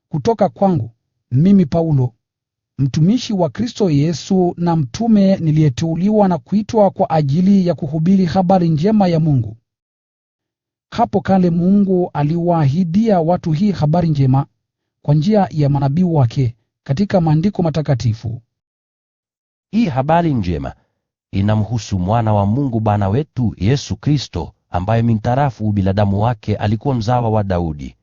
Kutoka kwangu, mimi Paulo, mtumishi wa Kristo Yesu na mtume niliyeteuliwa na kuitwa kwa ajili ya kuhubiri habari njema ya Mungu. Hapo kale Mungu aliwaahidia watu hii habari njema kwa njia ya manabii wake katika Maandiko Matakatifu. Hii habari njema inamhusu Mwana wa Mungu Bwana wetu Yesu Kristo, ambaye mintarafu ubinadamu wake alikuwa mzawa wa Daudi.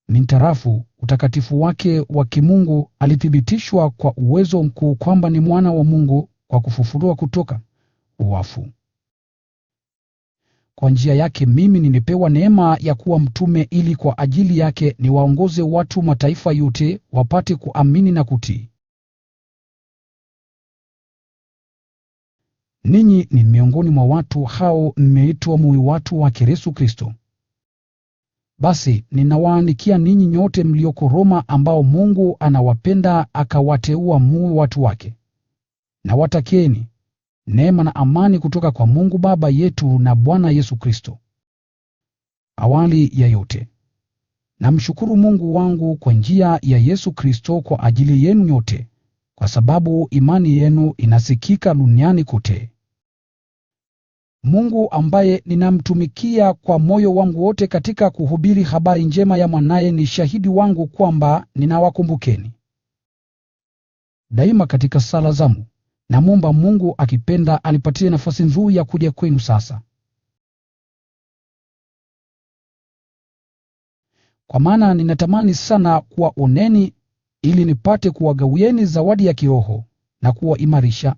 Mintarafu utakatifu wake wa kimungu alithibitishwa kwa uwezo mkuu kwamba ni Mwana wa Mungu kwa kufufuliwa kutoka wafu. Kwa njia yake mimi nilipewa neema ya kuwa mtume ili kwa ajili yake niwaongoze watu mataifa yote wapate kuamini na kutii. Ninyi ni miongoni mwa watu hao mmeitwa muwe watu wa Yesu Kristo. Basi ninawaandikia ninyi nyote mlioko Roma ambao Mungu anawapenda akawateua muwe watu wake. Nawatakieni neema na amani kutoka kwa Mungu Baba yetu na Bwana Yesu Kristo. Awali ya yote, namshukuru Mungu wangu kwa njia ya Yesu Kristo kwa ajili yenu nyote, kwa sababu imani yenu inasikika duniani kote. Mungu ambaye ninamtumikia kwa moyo wangu wote katika kuhubiri habari njema ya Mwanaye ni shahidi wangu kwamba ninawakumbukeni daima katika sala zangu. Namwomba Mungu akipenda anipatie nafasi nzuri ya kuja kwenu sasa. Kwa maana ninatamani sana kuwaoneni ili nipate kuwagawieni zawadi ya kiroho na kuwaimarisha.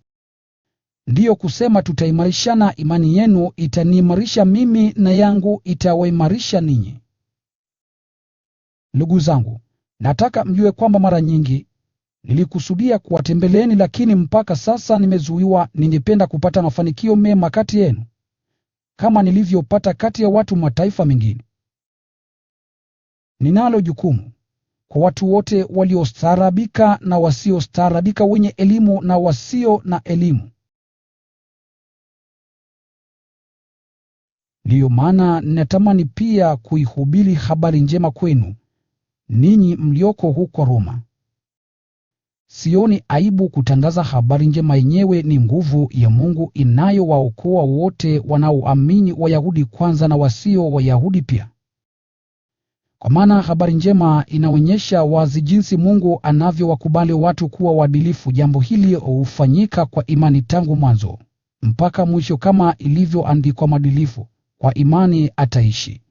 Ndiyo kusema tutaimarishana, imani yenu itaniimarisha mimi na yangu itawaimarisha ninyi. Ndugu zangu, nataka mjue kwamba mara nyingi nilikusudia kuwatembeleeni, lakini mpaka sasa nimezuiwa. Ningependa kupata mafanikio mema kati yenu, kama nilivyopata kati ya watu mataifa mengine. Ninalo jukumu kwa watu wote waliostaarabika na wasiostaarabika, wenye elimu na wasio na elimu. Ndiyo maana ninatamani pia kuihubiri habari njema kwenu, ninyi mlioko huko Roma. Sioni aibu kutangaza habari njema. Yenyewe ni nguvu ya Mungu inayowaokoa wote wanaoamini, Wayahudi kwanza na wasio Wayahudi pia. Kwa maana habari njema inaonyesha wazi jinsi Mungu anavyowakubali watu kuwa waadilifu. Jambo hili hufanyika kwa imani tangu mwanzo mpaka mwisho, kama ilivyoandikwa, mwadilifu kwa imani ataishi.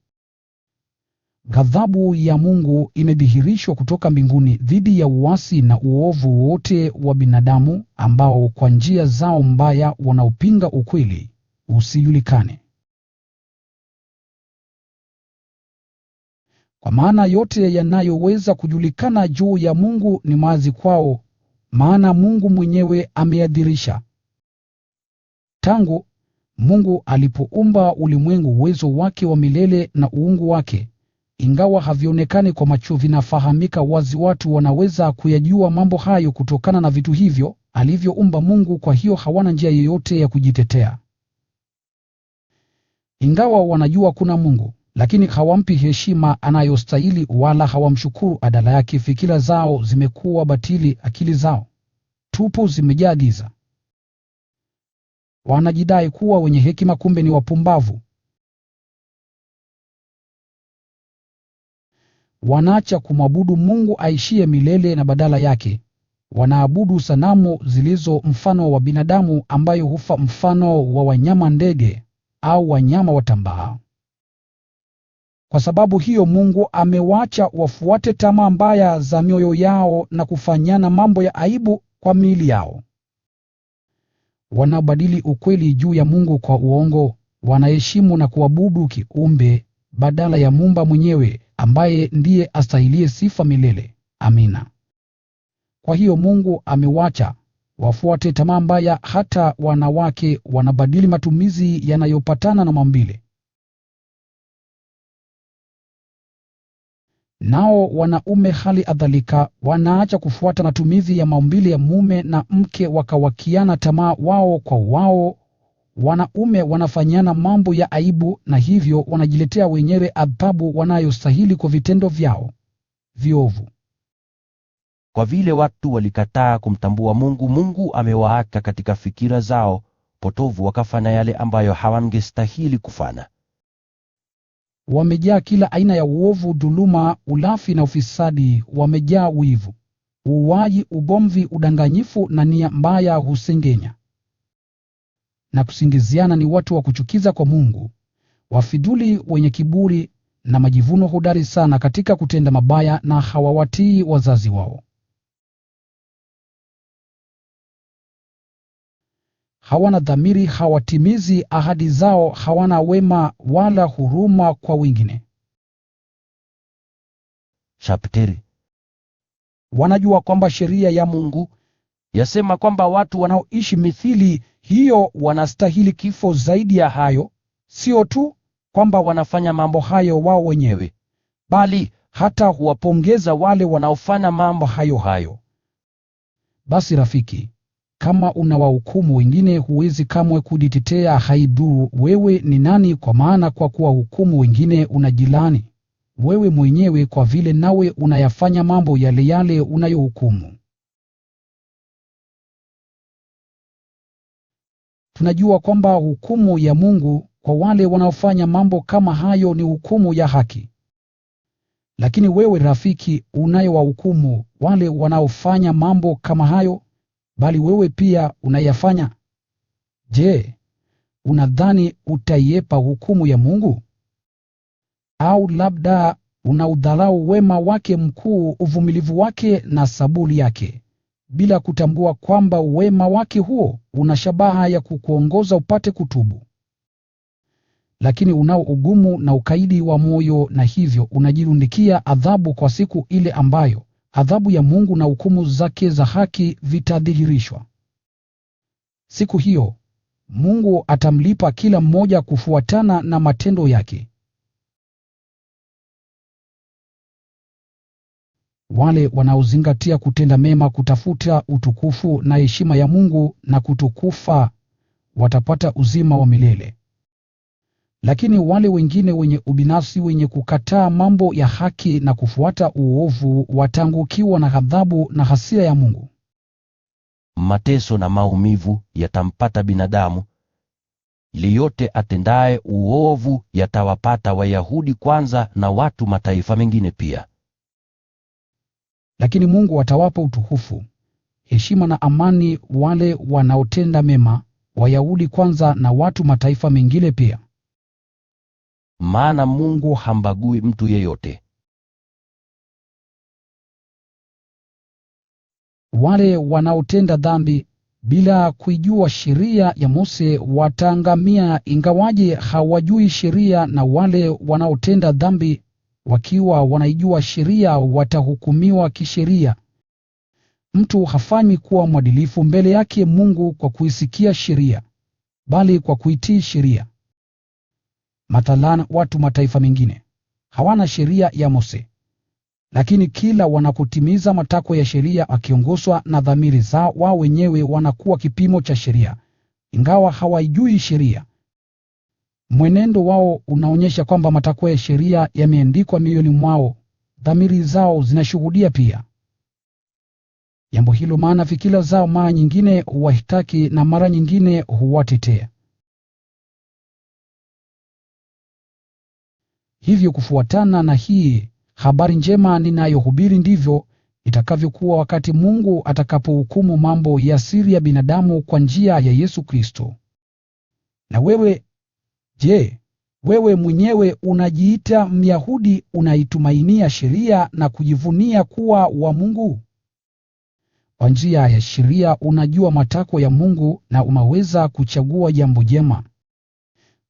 Ghadhabu ya Mungu imedhihirishwa kutoka mbinguni dhidi ya uasi na uovu wote wa binadamu, ambao kwa njia zao mbaya wanaupinga ukweli usijulikane. Kwa maana yote yanayoweza kujulikana juu ya Mungu ni wazi kwao, maana Mungu mwenyewe ameyadhihirisha. Tangu Mungu alipoumba ulimwengu, uwezo wake wa milele na uungu wake, ingawa havionekani kwa macho, vinafahamika wazi. Watu wanaweza kuyajua mambo hayo kutokana na vitu hivyo alivyoumba Mungu, kwa hiyo hawana njia yoyote ya kujitetea. Ingawa wanajua kuna Mungu, lakini hawampi heshima anayostahili wala hawamshukuru adala yake. Fikira zao zimekuwa batili, akili zao tupu zimejaa giza. Wanajidai kuwa wenye hekima, kumbe ni wapumbavu. Wanaacha kumwabudu Mungu aishiye milele, na badala yake wanaabudu sanamu zilizo mfano wa binadamu, ambayo hufa mfano wa wanyama, ndege au wanyama watambaa. Kwa sababu hiyo Mungu amewaacha wafuate tamaa mbaya za mioyo yao na kufanyana mambo ya aibu kwa miili yao. Wanabadili ukweli juu ya Mungu kwa uongo. Wanaheshimu na kuabudu kiumbe badala ya Muumba mwenyewe, ambaye ndiye astahiliye sifa milele. Amina. Kwa hiyo Mungu amewaacha wafuate tamaa mbaya. Hata wanawake wanabadili matumizi yanayopatana na maumbile. Nao wanaume hali kadhalika wanaacha kufuata matumizi ya maumbile ya mume na mke, wakawakiana tamaa wao kwa wao. Wanaume wanafanyana mambo ya aibu, na hivyo wanajiletea wenyewe adhabu wanayostahili kwa vitendo vyao. viovu. Kwa vile watu walikataa kumtambua Mungu, Mungu amewaaka katika fikira zao potovu wakafanya yale ambayo hawangestahili kufanya. Wamejaa kila aina ya uovu, dhuluma, ulafi na ufisadi, wamejaa wivu, uuaji, ugomvi, udanganyifu na nia mbaya, husengenya na kusingiziana, ni watu wa kuchukiza kwa Mungu, wafidhuli, wenye kiburi na majivuno, hodari sana katika kutenda mabaya, na hawawatii wazazi wao. Hawana dhamiri, hawatimizi ahadi zao, hawana wema wala huruma kwa wengine. Chapteri. Wanajua kwamba sheria ya Mungu yasema kwamba watu wanaoishi mithili hiyo wanastahili kifo. Zaidi ya hayo, sio tu kwamba wanafanya mambo hayo wao wenyewe, bali hata huwapongeza wale wanaofanya mambo hayo hayo. Basi rafiki, kama unawahukumu wengine, huwezi kamwe kujitetea. Haidhuru wewe ni nani, kwa maana kwa kuwahukumu wengine unajilani wewe mwenyewe, kwa vile nawe unayafanya mambo yale yale unayohukumu. Tunajua kwamba hukumu ya Mungu kwa wale wanaofanya mambo kama hayo ni hukumu ya haki. Lakini wewe rafiki, unayewahukumu wale wanaofanya mambo kama hayo, bali wewe pia unayafanya, je, unadhani utaiepa hukumu ya Mungu? Au labda unaudharau wema wake mkuu, uvumilivu wake na saburi yake, bila kutambua kwamba wema wake huo una shabaha ya kukuongoza upate kutubu. Lakini unao ugumu na ukaidi wa moyo, na hivyo unajirundikia adhabu kwa siku ile ambayo adhabu ya Mungu na hukumu zake za haki vitadhihirishwa. Siku hiyo Mungu atamlipa kila mmoja kufuatana na matendo yake. Wale wanaozingatia kutenda mema, kutafuta utukufu na heshima ya Mungu na kutokufa, watapata uzima wa milele. Lakini wale wengine wenye ubinafsi, wenye kukataa mambo ya haki na kufuata uovu, wataangukiwa na ghadhabu na hasira ya Mungu. Mateso na maumivu yatampata binadamu. Yeyote atendaye uovu yatawapata Wayahudi kwanza na watu mataifa mengine pia. Lakini Mungu atawapa utukufu, heshima na amani wale wanaotenda mema, Wayahudi kwanza na watu mataifa mengine pia. Maana Mungu hambagui mtu yeyote. Wale wanaotenda dhambi bila kuijua sheria ya Mose wataangamia, ingawaje hawajui sheria, na wale wanaotenda dhambi wakiwa wanaijua sheria watahukumiwa kisheria. Mtu hafanywi kuwa mwadilifu mbele yake Mungu kwa kuisikia sheria, bali kwa kuitii sheria. Mathalan, watu mataifa mengine hawana sheria ya Mose, lakini kila wanapotimiza matakwa ya sheria wakiongozwa na dhamiri zao wao wenyewe, wanakuwa kipimo cha sheria, ingawa hawaijui sheria. Mwenendo wao unaonyesha kwamba matakwa ya sheria yameandikwa mioyoni mwao, dhamiri zao zinashuhudia pia jambo hilo, maana fikira zao mara nyingine huwashtaki na mara nyingine huwatetea. Hivyo kufuatana na hii habari njema ninayohubiri, ndivyo itakavyokuwa wakati Mungu atakapohukumu mambo ya siri ya binadamu kwa njia ya Yesu Kristo. Na wewe, je, wewe mwenyewe unajiita Myahudi, unaitumainia sheria na kujivunia kuwa wa Mungu? Kwa njia ya sheria unajua matakwa ya Mungu na unaweza kuchagua jambo jema.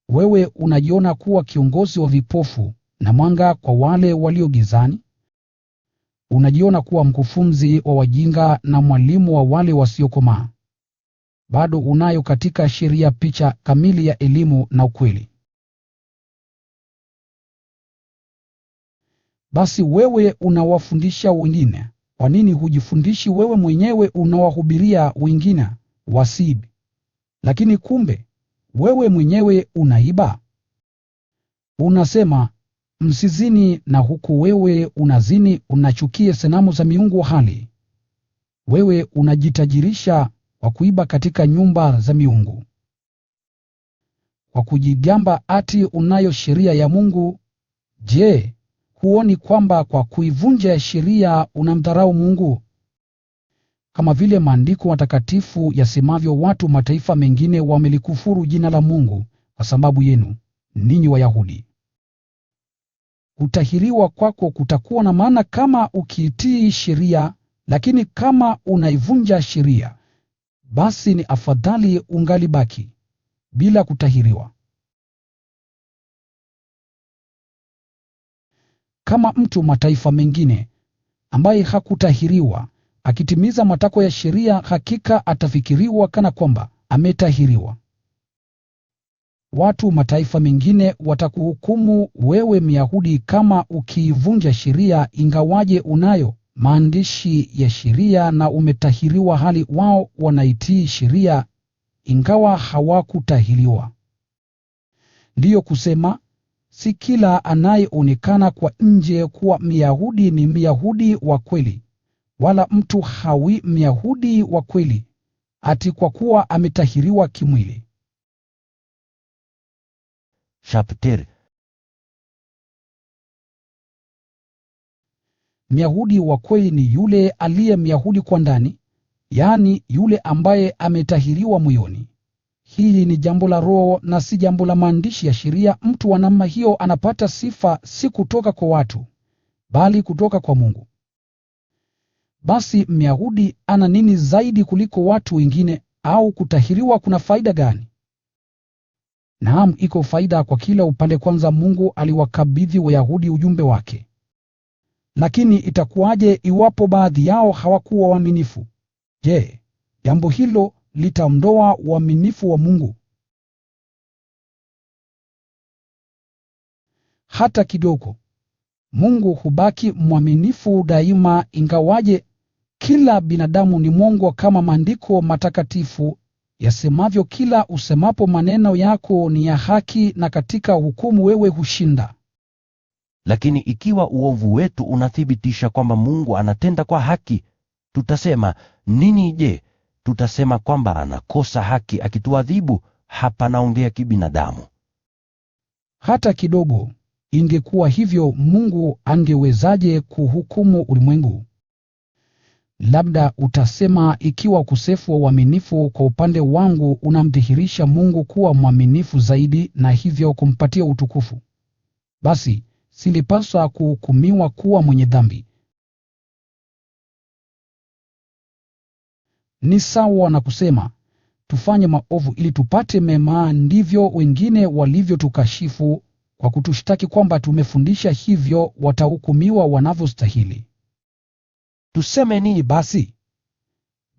Wewe unajiona kuwa kiongozi wa vipofu na mwanga kwa wale walio gizani. Unajiona kuwa mkufunzi wa wajinga na mwalimu wa wale wasiokomaa. Bado unayo katika sheria picha kamili ya elimu na ukweli. Basi wewe unawafundisha wengine, kwa nini hujifundishi wewe mwenyewe unawahubiria wengine wasiibe? Lakini kumbe wewe mwenyewe unaiba. Unasema, Msizini, na huku wewe unazini unachukie sanamu za miungu hali. Wewe unajitajirisha kwa kuiba katika nyumba za miungu. Kwa kujigamba ati unayo sheria ya Mungu, je, huoni kwamba kwa kuivunja sheria unamdharau Mungu? Kama vile maandiko matakatifu yasemavyo, watu mataifa mengine wamelikufuru jina la Mungu kwa sababu yenu, ninyi Wayahudi. Kutahiriwa kwako kutakuwa na maana kama ukiitii sheria, lakini kama unaivunja sheria, basi ni afadhali ungalibaki bila kutahiriwa. Kama mtu mataifa mengine ambaye hakutahiriwa akitimiza matakwa ya sheria, hakika atafikiriwa kana kwamba ametahiriwa. Watu mataifa mengine watakuhukumu wewe Myahudi kama ukiivunja sheria, ingawaje unayo maandishi ya sheria na umetahiriwa, hali wao wanaitii sheria ingawa hawakutahiriwa. Ndiyo kusema, si kila anayeonekana kwa nje kuwa Myahudi ni Myahudi wa kweli, wala mtu hawi Myahudi wa kweli ati kwa kuwa ametahiriwa kimwili. Chapter. Myahudi wa kweli ni yule aliye Myahudi kwa ndani, yaani yule ambaye ametahiriwa moyoni. Hili ni jambo la Roho na si jambo la maandishi ya sheria. Mtu wa namna hiyo anapata sifa si kutoka kwa watu, bali kutoka kwa Mungu. Basi Myahudi ana nini zaidi kuliko watu wengine, au kutahiriwa kuna faida gani? Naam, iko faida kwa kila upande. Kwanza, Mungu aliwakabidhi Wayahudi ujumbe wake. Lakini itakuwaje iwapo baadhi yao hawakuwa waaminifu? Je, jambo hilo litaondoa uaminifu wa Mungu? Hata kidogo. Mungu hubaki mwaminifu daima, ingawaje kila binadamu ni mwongo, kama maandiko matakatifu yasemavyo, kila usemapo maneno yako ni ya haki, na katika hukumu wewe hushinda. Lakini ikiwa uovu wetu unathibitisha kwamba Mungu anatenda kwa haki, tutasema nini je? Tutasema kwamba anakosa haki akituadhibu? Hapa naongea kibinadamu. Hata kidogo. Ingekuwa hivyo, Mungu angewezaje kuhukumu ulimwengu? Labda utasema, ikiwa ukosefu wa uaminifu kwa upande wangu unamdhihirisha Mungu kuwa mwaminifu zaidi na hivyo kumpatia utukufu, basi silipaswa kuhukumiwa kuwa mwenye dhambi. Ni sawa na kusema, tufanye maovu ili tupate mema. Ndivyo wengine walivyotukashifu kwa kutushtaki kwamba tumefundisha hivyo, watahukumiwa wanavyostahili. Tuseme nini basi?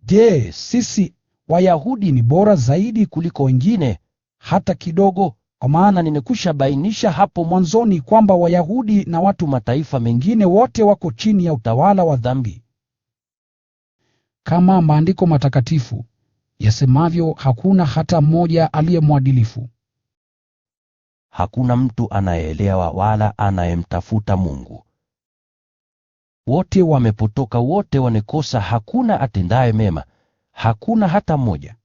Je, sisi Wayahudi ni bora zaidi kuliko wengine? Hata kidogo. Kwa maana nimekwisha bainisha hapo mwanzoni kwamba Wayahudi na watu mataifa mengine wote wako chini ya utawala wa dhambi. Kama maandiko matakatifu yasemavyo, hakuna hata mmoja aliye mwadilifu. Hakuna mtu anayeelewa wala anayemtafuta Mungu. Wote wamepotoka, wote wamekosa, hakuna atendaye mema, hakuna hata mmoja.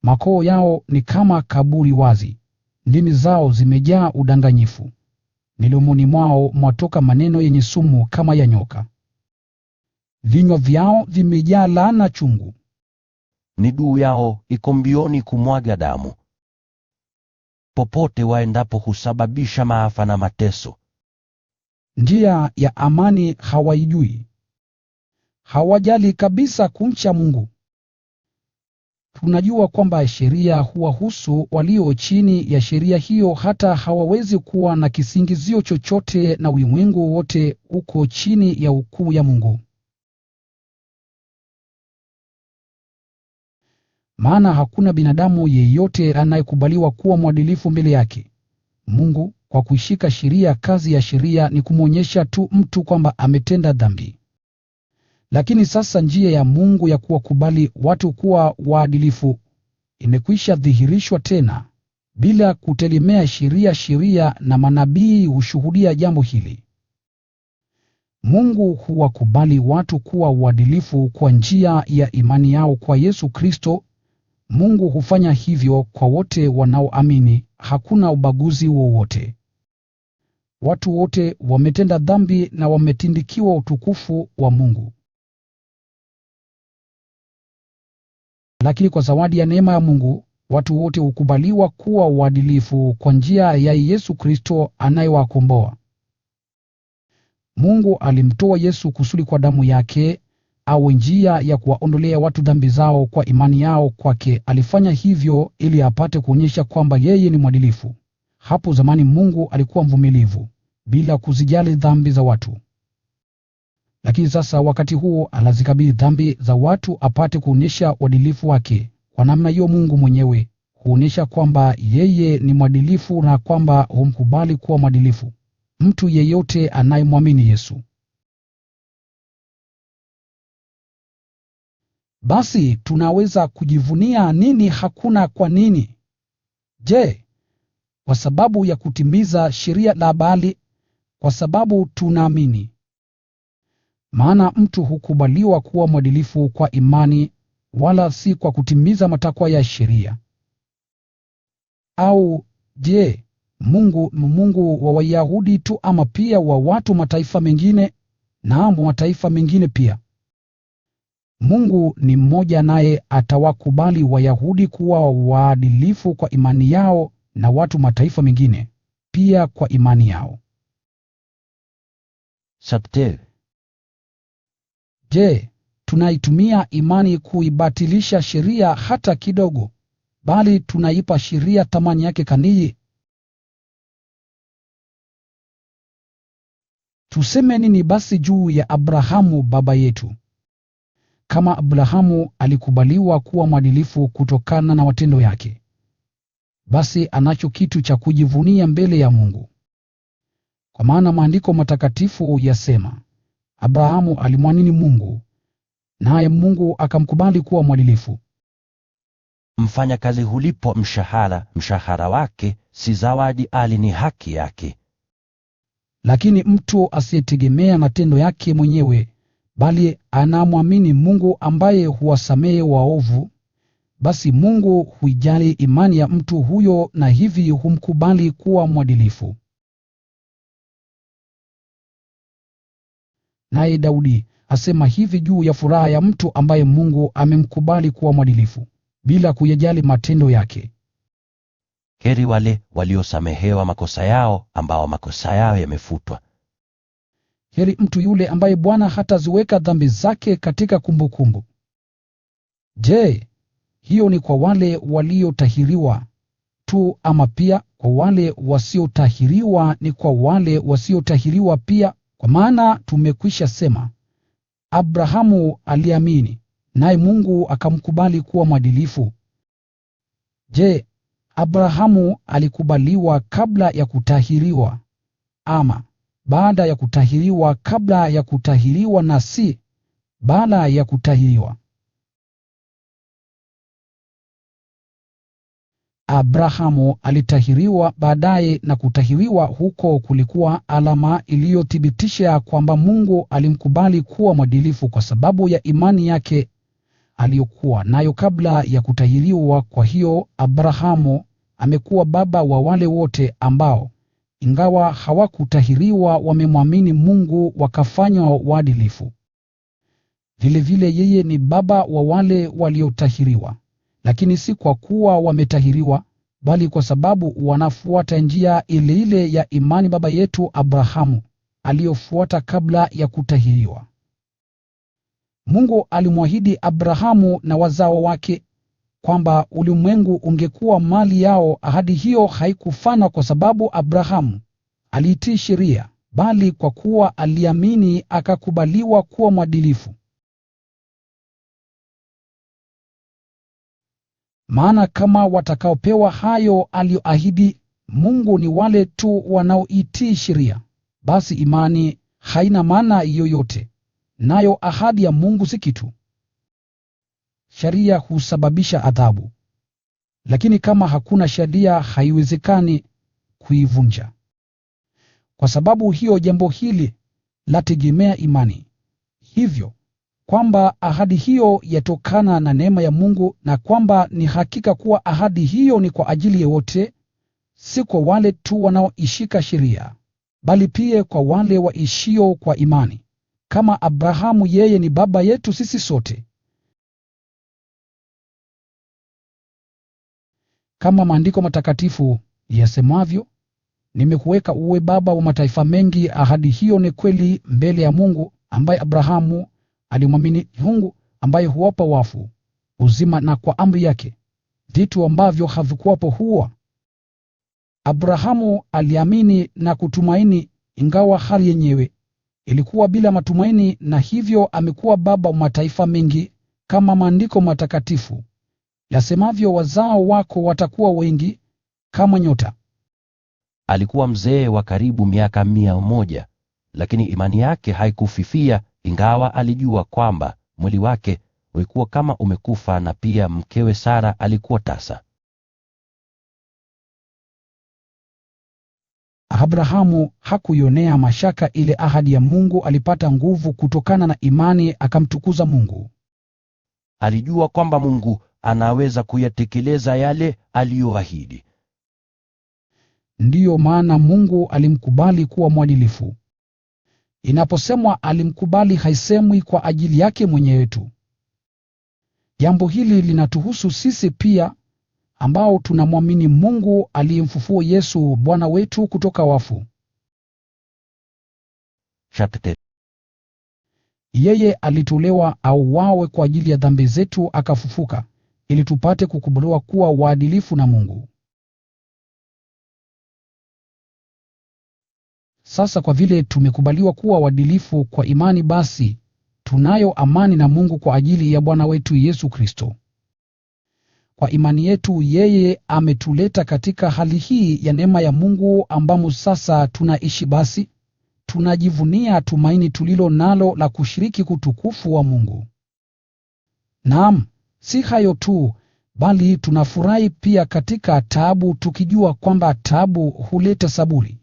Makoo yao ni kama kaburi wazi, ndimi zao zimejaa udanganyifu. Midomoni mwao mwatoka maneno yenye sumu kama ya nyoka. Vinywa vyao vimejaa laana chungu. Miguu yao iko mbioni kumwaga damu. Popote waendapo husababisha maafa na mateso. Njia ya amani hawaijui. Hawajali kabisa kumcha Mungu. Tunajua kwamba sheria huwahusu walio chini ya sheria hiyo, hata hawawezi kuwa na kisingizio chochote, na ulimwengu wote uko chini ya hukumu ya Mungu. Maana hakuna binadamu yeyote anayekubaliwa kuwa mwadilifu mbele yake Mungu. Kwa kuishika sheria, kazi ya sheria ni kumwonyesha tu mtu kwamba ametenda dhambi. Lakini sasa njia ya Mungu ya kuwakubali watu kuwa waadilifu imekwisha dhihirishwa tena, bila kutegemea sheria. Sheria na manabii hushuhudia jambo hili. Mungu huwakubali watu kuwa waadilifu kwa njia ya imani yao kwa Yesu Kristo. Mungu hufanya hivyo kwa wote wanaoamini, hakuna ubaguzi wowote. Watu wote wametenda dhambi na wametindikiwa utukufu wa Mungu. Lakini kwa zawadi ya neema ya Mungu, watu wote hukubaliwa kuwa waadilifu kwa njia ya Yesu Kristo anayewakomboa. Mungu alimtoa Yesu kusudi kwa damu yake awe njia ya kuwaondolea watu dhambi zao kwa imani yao kwake. Alifanya hivyo ili apate kuonyesha kwamba yeye ni mwadilifu. Hapo zamani Mungu alikuwa mvumilivu, bila kuzijali dhambi za watu. Lakini sasa wakati huo anazikabili dhambi za watu apate kuonyesha uadilifu wake. Kwa namna hiyo Mungu mwenyewe huonyesha kwamba yeye ni mwadilifu na kwamba humkubali kuwa mwadilifu mtu yeyote anayemwamini Yesu. Basi tunaweza kujivunia nini? Hakuna. Kwa nini? Je, kwa sababu ya kutimiza sheria? La, bali kwa sababu tunaamini. Maana mtu hukubaliwa kuwa mwadilifu kwa imani, wala si kwa kutimiza matakwa ya sheria. Au je, Mungu wa Wayahudi tu ama pia wa watu mataifa mengine? Naam, mataifa mengine pia. Mungu ni mmoja, naye atawakubali Wayahudi kuwa waadilifu kwa imani yao na watu mataifa mengine pia kwa imani yao. Sabte. Je, tunaitumia imani kuibatilisha sheria hata kidogo, bali tunaipa sheria thamani yake kamili? Tuseme nini basi juu ya Abrahamu baba yetu? Kama Abrahamu alikubaliwa kuwa mwadilifu kutokana na matendo yake, basi anacho kitu cha kujivunia mbele ya Mungu. Kwa maana Maandiko matakatifu yasema, Abrahamu alimwamini Mungu, naye Mungu akamkubali kuwa mwadilifu. Mfanyakazi hulipwa mshahara, mshahara wake si zawadi, bali ni haki yake. Lakini mtu asiyetegemea matendo yake mwenyewe, bali anamwamini Mungu ambaye huwasamehe waovu, basi Mungu huijali imani ya mtu huyo na hivi humkubali kuwa mwadilifu. Naye Daudi asema hivi juu ya furaha ya mtu ambaye Mungu amemkubali kuwa mwadilifu, bila kuyajali matendo yake: Heri wale waliosamehewa makosa yao, ambao makosa yao yamefutwa. Heri mtu yule ambaye Bwana hataziweka dhambi zake katika kumbukumbu. Je, hiyo ni kwa wale waliotahiriwa tu ama pia kwa wale wasiotahiriwa? Ni kwa wale wasiotahiriwa pia, kwa maana tumekwisha sema, Abrahamu aliamini, naye Mungu akamkubali kuwa mwadilifu. Je, Abrahamu alikubaliwa kabla ya kutahiriwa, ama baada ya kutahiriwa? Kabla ya kutahiriwa na si baada ya kutahiriwa. Abrahamu alitahiriwa baadaye, na kutahiriwa huko kulikuwa alama iliyothibitisha kwamba Mungu alimkubali kuwa mwadilifu kwa sababu ya imani yake aliyokuwa nayo kabla ya kutahiriwa. Kwa hiyo Abrahamu amekuwa baba wa wale wote ambao ingawa hawakutahiriwa wamemwamini Mungu wakafanywa waadilifu. Vilevile yeye ni baba wa wale waliotahiriwa, lakini si kwa kuwa wametahiriwa, bali kwa sababu wanafuata njia ile ile ya imani baba yetu Abrahamu aliyofuata kabla ya kutahiriwa. Mungu alimwahidi Abrahamu na wazao wake kwamba ulimwengu ungekuwa mali yao. Ahadi hiyo haikufana kwa sababu Abrahamu aliitii sheria, bali kwa kuwa aliamini akakubaliwa kuwa mwadilifu. Maana kama watakaopewa hayo aliyoahidi Mungu ni wale tu wanaoitii sheria, basi imani haina maana yoyote, nayo ahadi ya Mungu si kitu. Sheria husababisha adhabu. Lakini kama hakuna sheria haiwezekani kuivunja. Kwa sababu hiyo jambo hili lategemea imani. Hivyo, kwamba ahadi hiyo yatokana na neema ya Mungu na kwamba ni hakika kuwa ahadi hiyo ni kwa ajili ya wote, si kwa wale tu wanaoishika sheria, bali pia kwa wale waishio kwa imani. Kama Abrahamu, yeye ni baba yetu sisi sote. Kama Maandiko Matakatifu yasemavyo, nimekuweka uwe baba wa mataifa mengi. Ahadi hiyo ni kweli mbele ya Mungu, ambaye Abrahamu alimwamini Mungu, ambaye huwapa wafu uzima, na kwa amri yake vitu ambavyo havikuwapo huwa. Abrahamu aliamini na kutumaini, ingawa hali yenyewe ilikuwa bila matumaini, na hivyo amekuwa baba wa mataifa mengi, kama Maandiko Matakatifu yasemavyo, wazao wako watakuwa wengi kama nyota. Alikuwa mzee wa karibu miaka 100, lakini imani yake haikufifia, ingawa alijua kwamba mwili wake ulikuwa kama umekufa, na pia mkewe Sara alikuwa tasa. Abrahamu hakuionea mashaka ile ahadi ya Mungu. Alipata nguvu kutokana na imani, akamtukuza Mungu. Alijua kwamba Mungu anaweza kuyatekeleza yale aliyoahidi. Ndiyo maana Mungu alimkubali kuwa mwadilifu. Inaposemwa alimkubali, haisemwi kwa ajili yake mwenyewe tu. Jambo hili linatuhusu sisi pia, ambao tunamwamini Mungu aliyemfufua Yesu Bwana wetu kutoka wafu. Yeye alitolewa auawe kwa ajili ya dhambi zetu, akafufuka ili tupate kukubaliwa kuwa waadilifu na Mungu. Sasa kwa vile tumekubaliwa kuwa waadilifu kwa imani, basi tunayo amani na Mungu kwa ajili ya Bwana wetu Yesu Kristo. Kwa imani yetu yeye ametuleta katika hali hii ya neema ya Mungu, ambamo sasa tunaishi. Basi tunajivunia tumaini tulilo nalo la kushiriki utukufu wa Mungu. Naam, si hayo tu, bali tunafurahi pia katika taabu, tukijua kwamba taabu huleta saburi,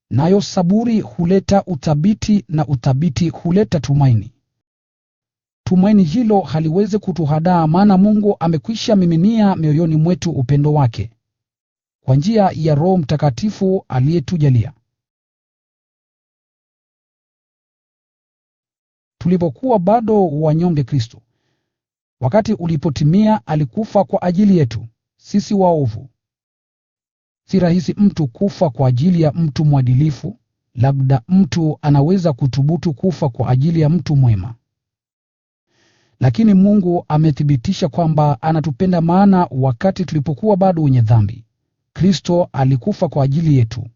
nayo saburi huleta uthabiti, na uthabiti huleta tumaini. Tumaini hilo haliwezi kutuhadaa, maana Mungu amekwisha miminia mioyoni mwetu upendo wake kwa njia ya Roho Mtakatifu aliyetujalia. Tulipokuwa bado wanyonge, Kristo, wakati ulipotimia, alikufa kwa ajili yetu sisi waovu. Si rahisi mtu kufa kwa ajili ya mtu mwadilifu. Labda mtu anaweza kuthubutu kufa kwa ajili ya mtu mwema. Lakini Mungu amethibitisha kwamba anatupenda, maana wakati tulipokuwa bado wenye dhambi, Kristo alikufa kwa ajili yetu.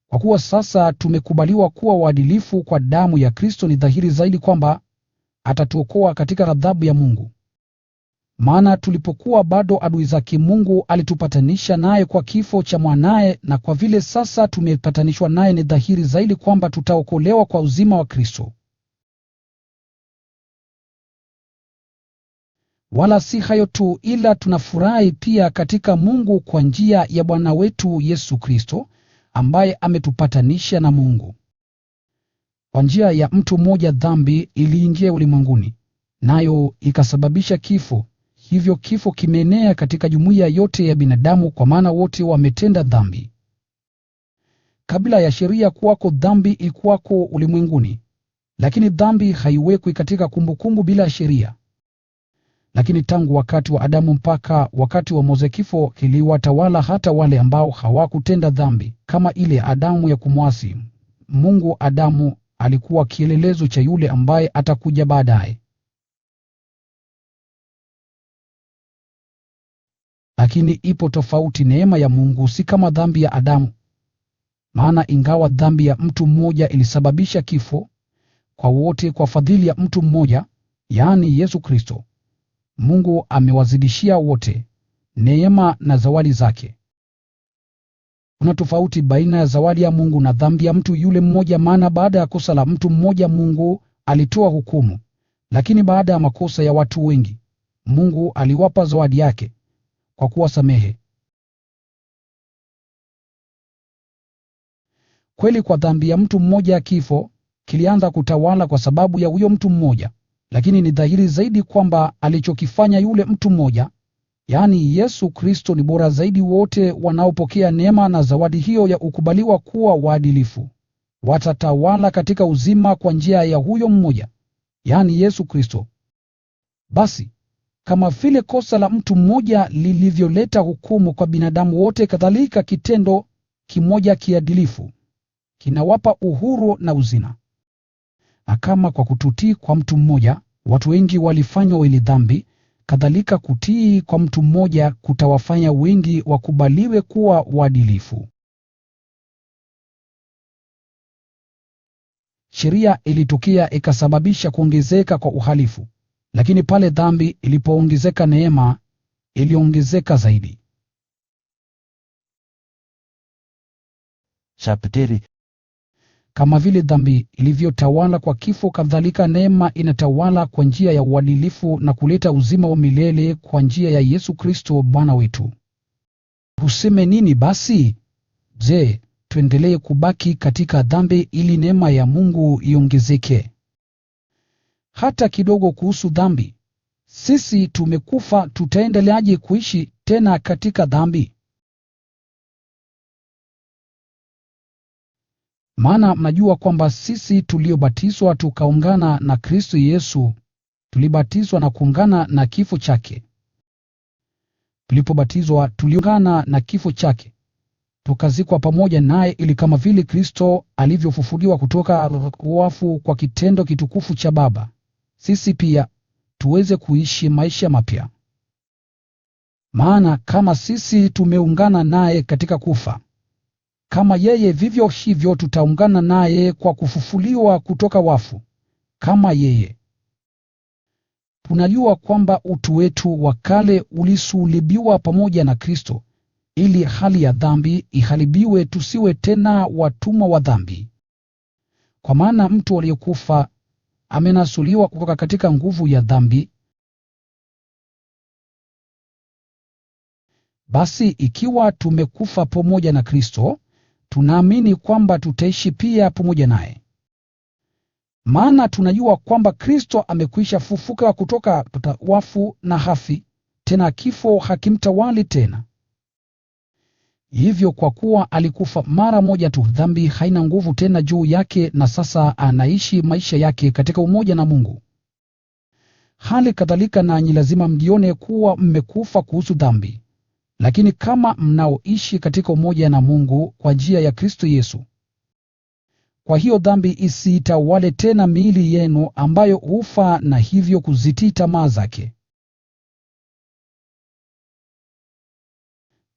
Kwa kuwa sasa tumekubaliwa kuwa waadilifu kwa damu ya Kristo, ni dhahiri zaidi kwamba atatuokoa katika ghadhabu ya Mungu. Maana tulipokuwa bado adui zake, Mungu alitupatanisha naye kwa kifo cha mwanaye, na kwa vile sasa tumepatanishwa naye, ni dhahiri zaidi kwamba tutaokolewa kwa uzima wa Kristo. Wala si hayo tu, ila tunafurahi pia katika Mungu kwa njia ya Bwana wetu Yesu Kristo, ambaye ametupatanisha na Mungu. Kwa njia ya mtu mmoja dhambi iliingia ulimwenguni, nayo ikasababisha kifo. Hivyo kifo kimeenea katika jumuiya yote ya binadamu, kwa maana wote wametenda dhambi. Kabla ya sheria kuwako, dhambi ilikuwako ulimwenguni, lakini dhambi haiwekwi katika kumbukumbu bila sheria. Lakini tangu wakati wa Adamu mpaka wakati wa Mose, kifo kiliwatawala hata wale ambao hawakutenda dhambi kama ile Adamu ya kumwasi Mungu. Adamu alikuwa kielelezo cha yule ambaye atakuja baadaye. Lakini ipo tofauti. Neema ya Mungu si kama dhambi ya Adamu. Maana ingawa dhambi ya mtu mmoja ilisababisha kifo kwa wote, kwa fadhili ya mtu mmoja, yaani Yesu Kristo, Mungu amewazidishia wote neema na zawadi zake. Kuna tofauti baina ya zawadi ya Mungu na dhambi ya mtu yule mmoja. Maana baada ya kosa la mtu mmoja Mungu alitoa hukumu, lakini baada ya makosa ya watu wengi Mungu aliwapa zawadi yake, kwa kuwasamehe. Kweli kwa dhambi ya mtu mmoja kifo kilianza kutawala kwa sababu ya huyo mtu mmoja, lakini ni dhahiri zaidi kwamba alichokifanya yule mtu mmoja, yaani Yesu Kristo, ni bora zaidi wote wanaopokea neema na zawadi hiyo ya kukubaliwa kuwa waadilifu. Watatawala katika uzima kwa njia ya huyo mmoja, yaani Yesu Kristo. Basi, kama vile kosa la mtu mmoja lilivyoleta hukumu kwa binadamu wote, kadhalika kitendo kimoja kiadilifu kinawapa uhuru na uzima. Na kama kwa kututii kwa mtu mmoja watu wengi walifanywa wenye dhambi, kadhalika kutii kwa mtu mmoja kutawafanya wengi wakubaliwe kuwa waadilifu. Sheria ilitokea ikasababisha kuongezeka kwa uhalifu, lakini pale dhambi ilipoongezeka, neema iliongezeka zaidi. Chapteri. Kama vile dhambi ilivyotawala kwa kifo, kadhalika neema inatawala kwa njia ya uadilifu na kuleta uzima wa milele kwa njia ya Yesu Kristo Bwana wetu. Tuseme nini basi? Je, tuendelee kubaki katika dhambi ili neema ya Mungu iongezeke? Hata kidogo kuhusu dhambi. Sisi tumekufa, tutaendeleaje kuishi tena katika dhambi? Maana mnajua kwamba sisi tuliobatizwa tukaungana na Kristo Yesu, tulibatizwa na kuungana na kifo chake. Tulipobatizwa tuliungana na kifo chake, tukazikwa pamoja naye, ili kama vile Kristo alivyofufuliwa kutoka wafu kwa kitendo kitukufu cha Baba, sisi pia tuweze kuishi maisha mapya. Maana kama sisi tumeungana naye katika kufa, kama yeye vivyo hivyo tutaungana naye kwa kufufuliwa kutoka wafu kama yeye. Tunajua kwamba utu wetu wa kale ulisulubiwa pamoja na Kristo, ili hali ya dhambi iharibiwe, tusiwe tena watumwa wa dhambi. Kwa maana mtu aliyekufa amenasuliwa kutoka katika nguvu ya dhambi. Basi ikiwa tumekufa pamoja na Kristo, tunaamini kwamba tutaishi pia pamoja naye. Maana tunajua kwamba Kristo amekwisha fufuka kutoka wafu na hafi, tena kifo hakimtawali tena. Hivyo kwa kuwa alikufa mara moja tu, dhambi haina nguvu tena juu yake, na sasa anaishi maisha yake katika umoja na Mungu. Hali kadhalika nanyi lazima mjione kuwa mmekufa kuhusu dhambi, lakini kama mnaoishi katika umoja na Mungu kwa njia ya Kristo Yesu. Kwa hiyo dhambi isiitawale tena miili yenu ambayo hufa, na hivyo kuzitii tamaa zake.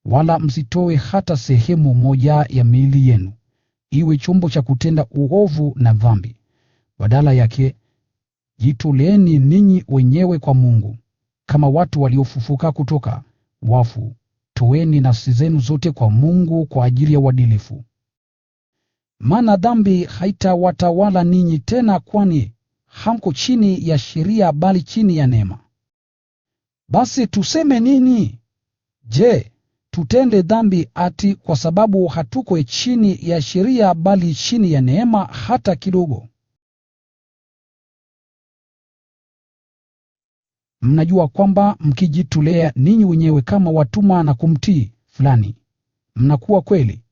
Wala msitoe hata sehemu moja ya miili yenu iwe chombo cha kutenda uovu na dhambi. Badala yake, jitoleeni ninyi wenyewe kwa Mungu kama watu waliofufuka kutoka wafu. Toeni nafsi zenu zote kwa Mungu kwa ajili ya uadilifu. Maana dhambi haitawatawala ninyi tena, kwani hamko chini ya sheria bali chini ya neema. Basi tuseme nini? Je, tutende dhambi ati kwa sababu hatuko chini ya sheria bali chini ya neema hata kidogo? Mnajua kwamba mkijitolea ninyi wenyewe kama watumwa na kumtii fulani, mnakuwa kweli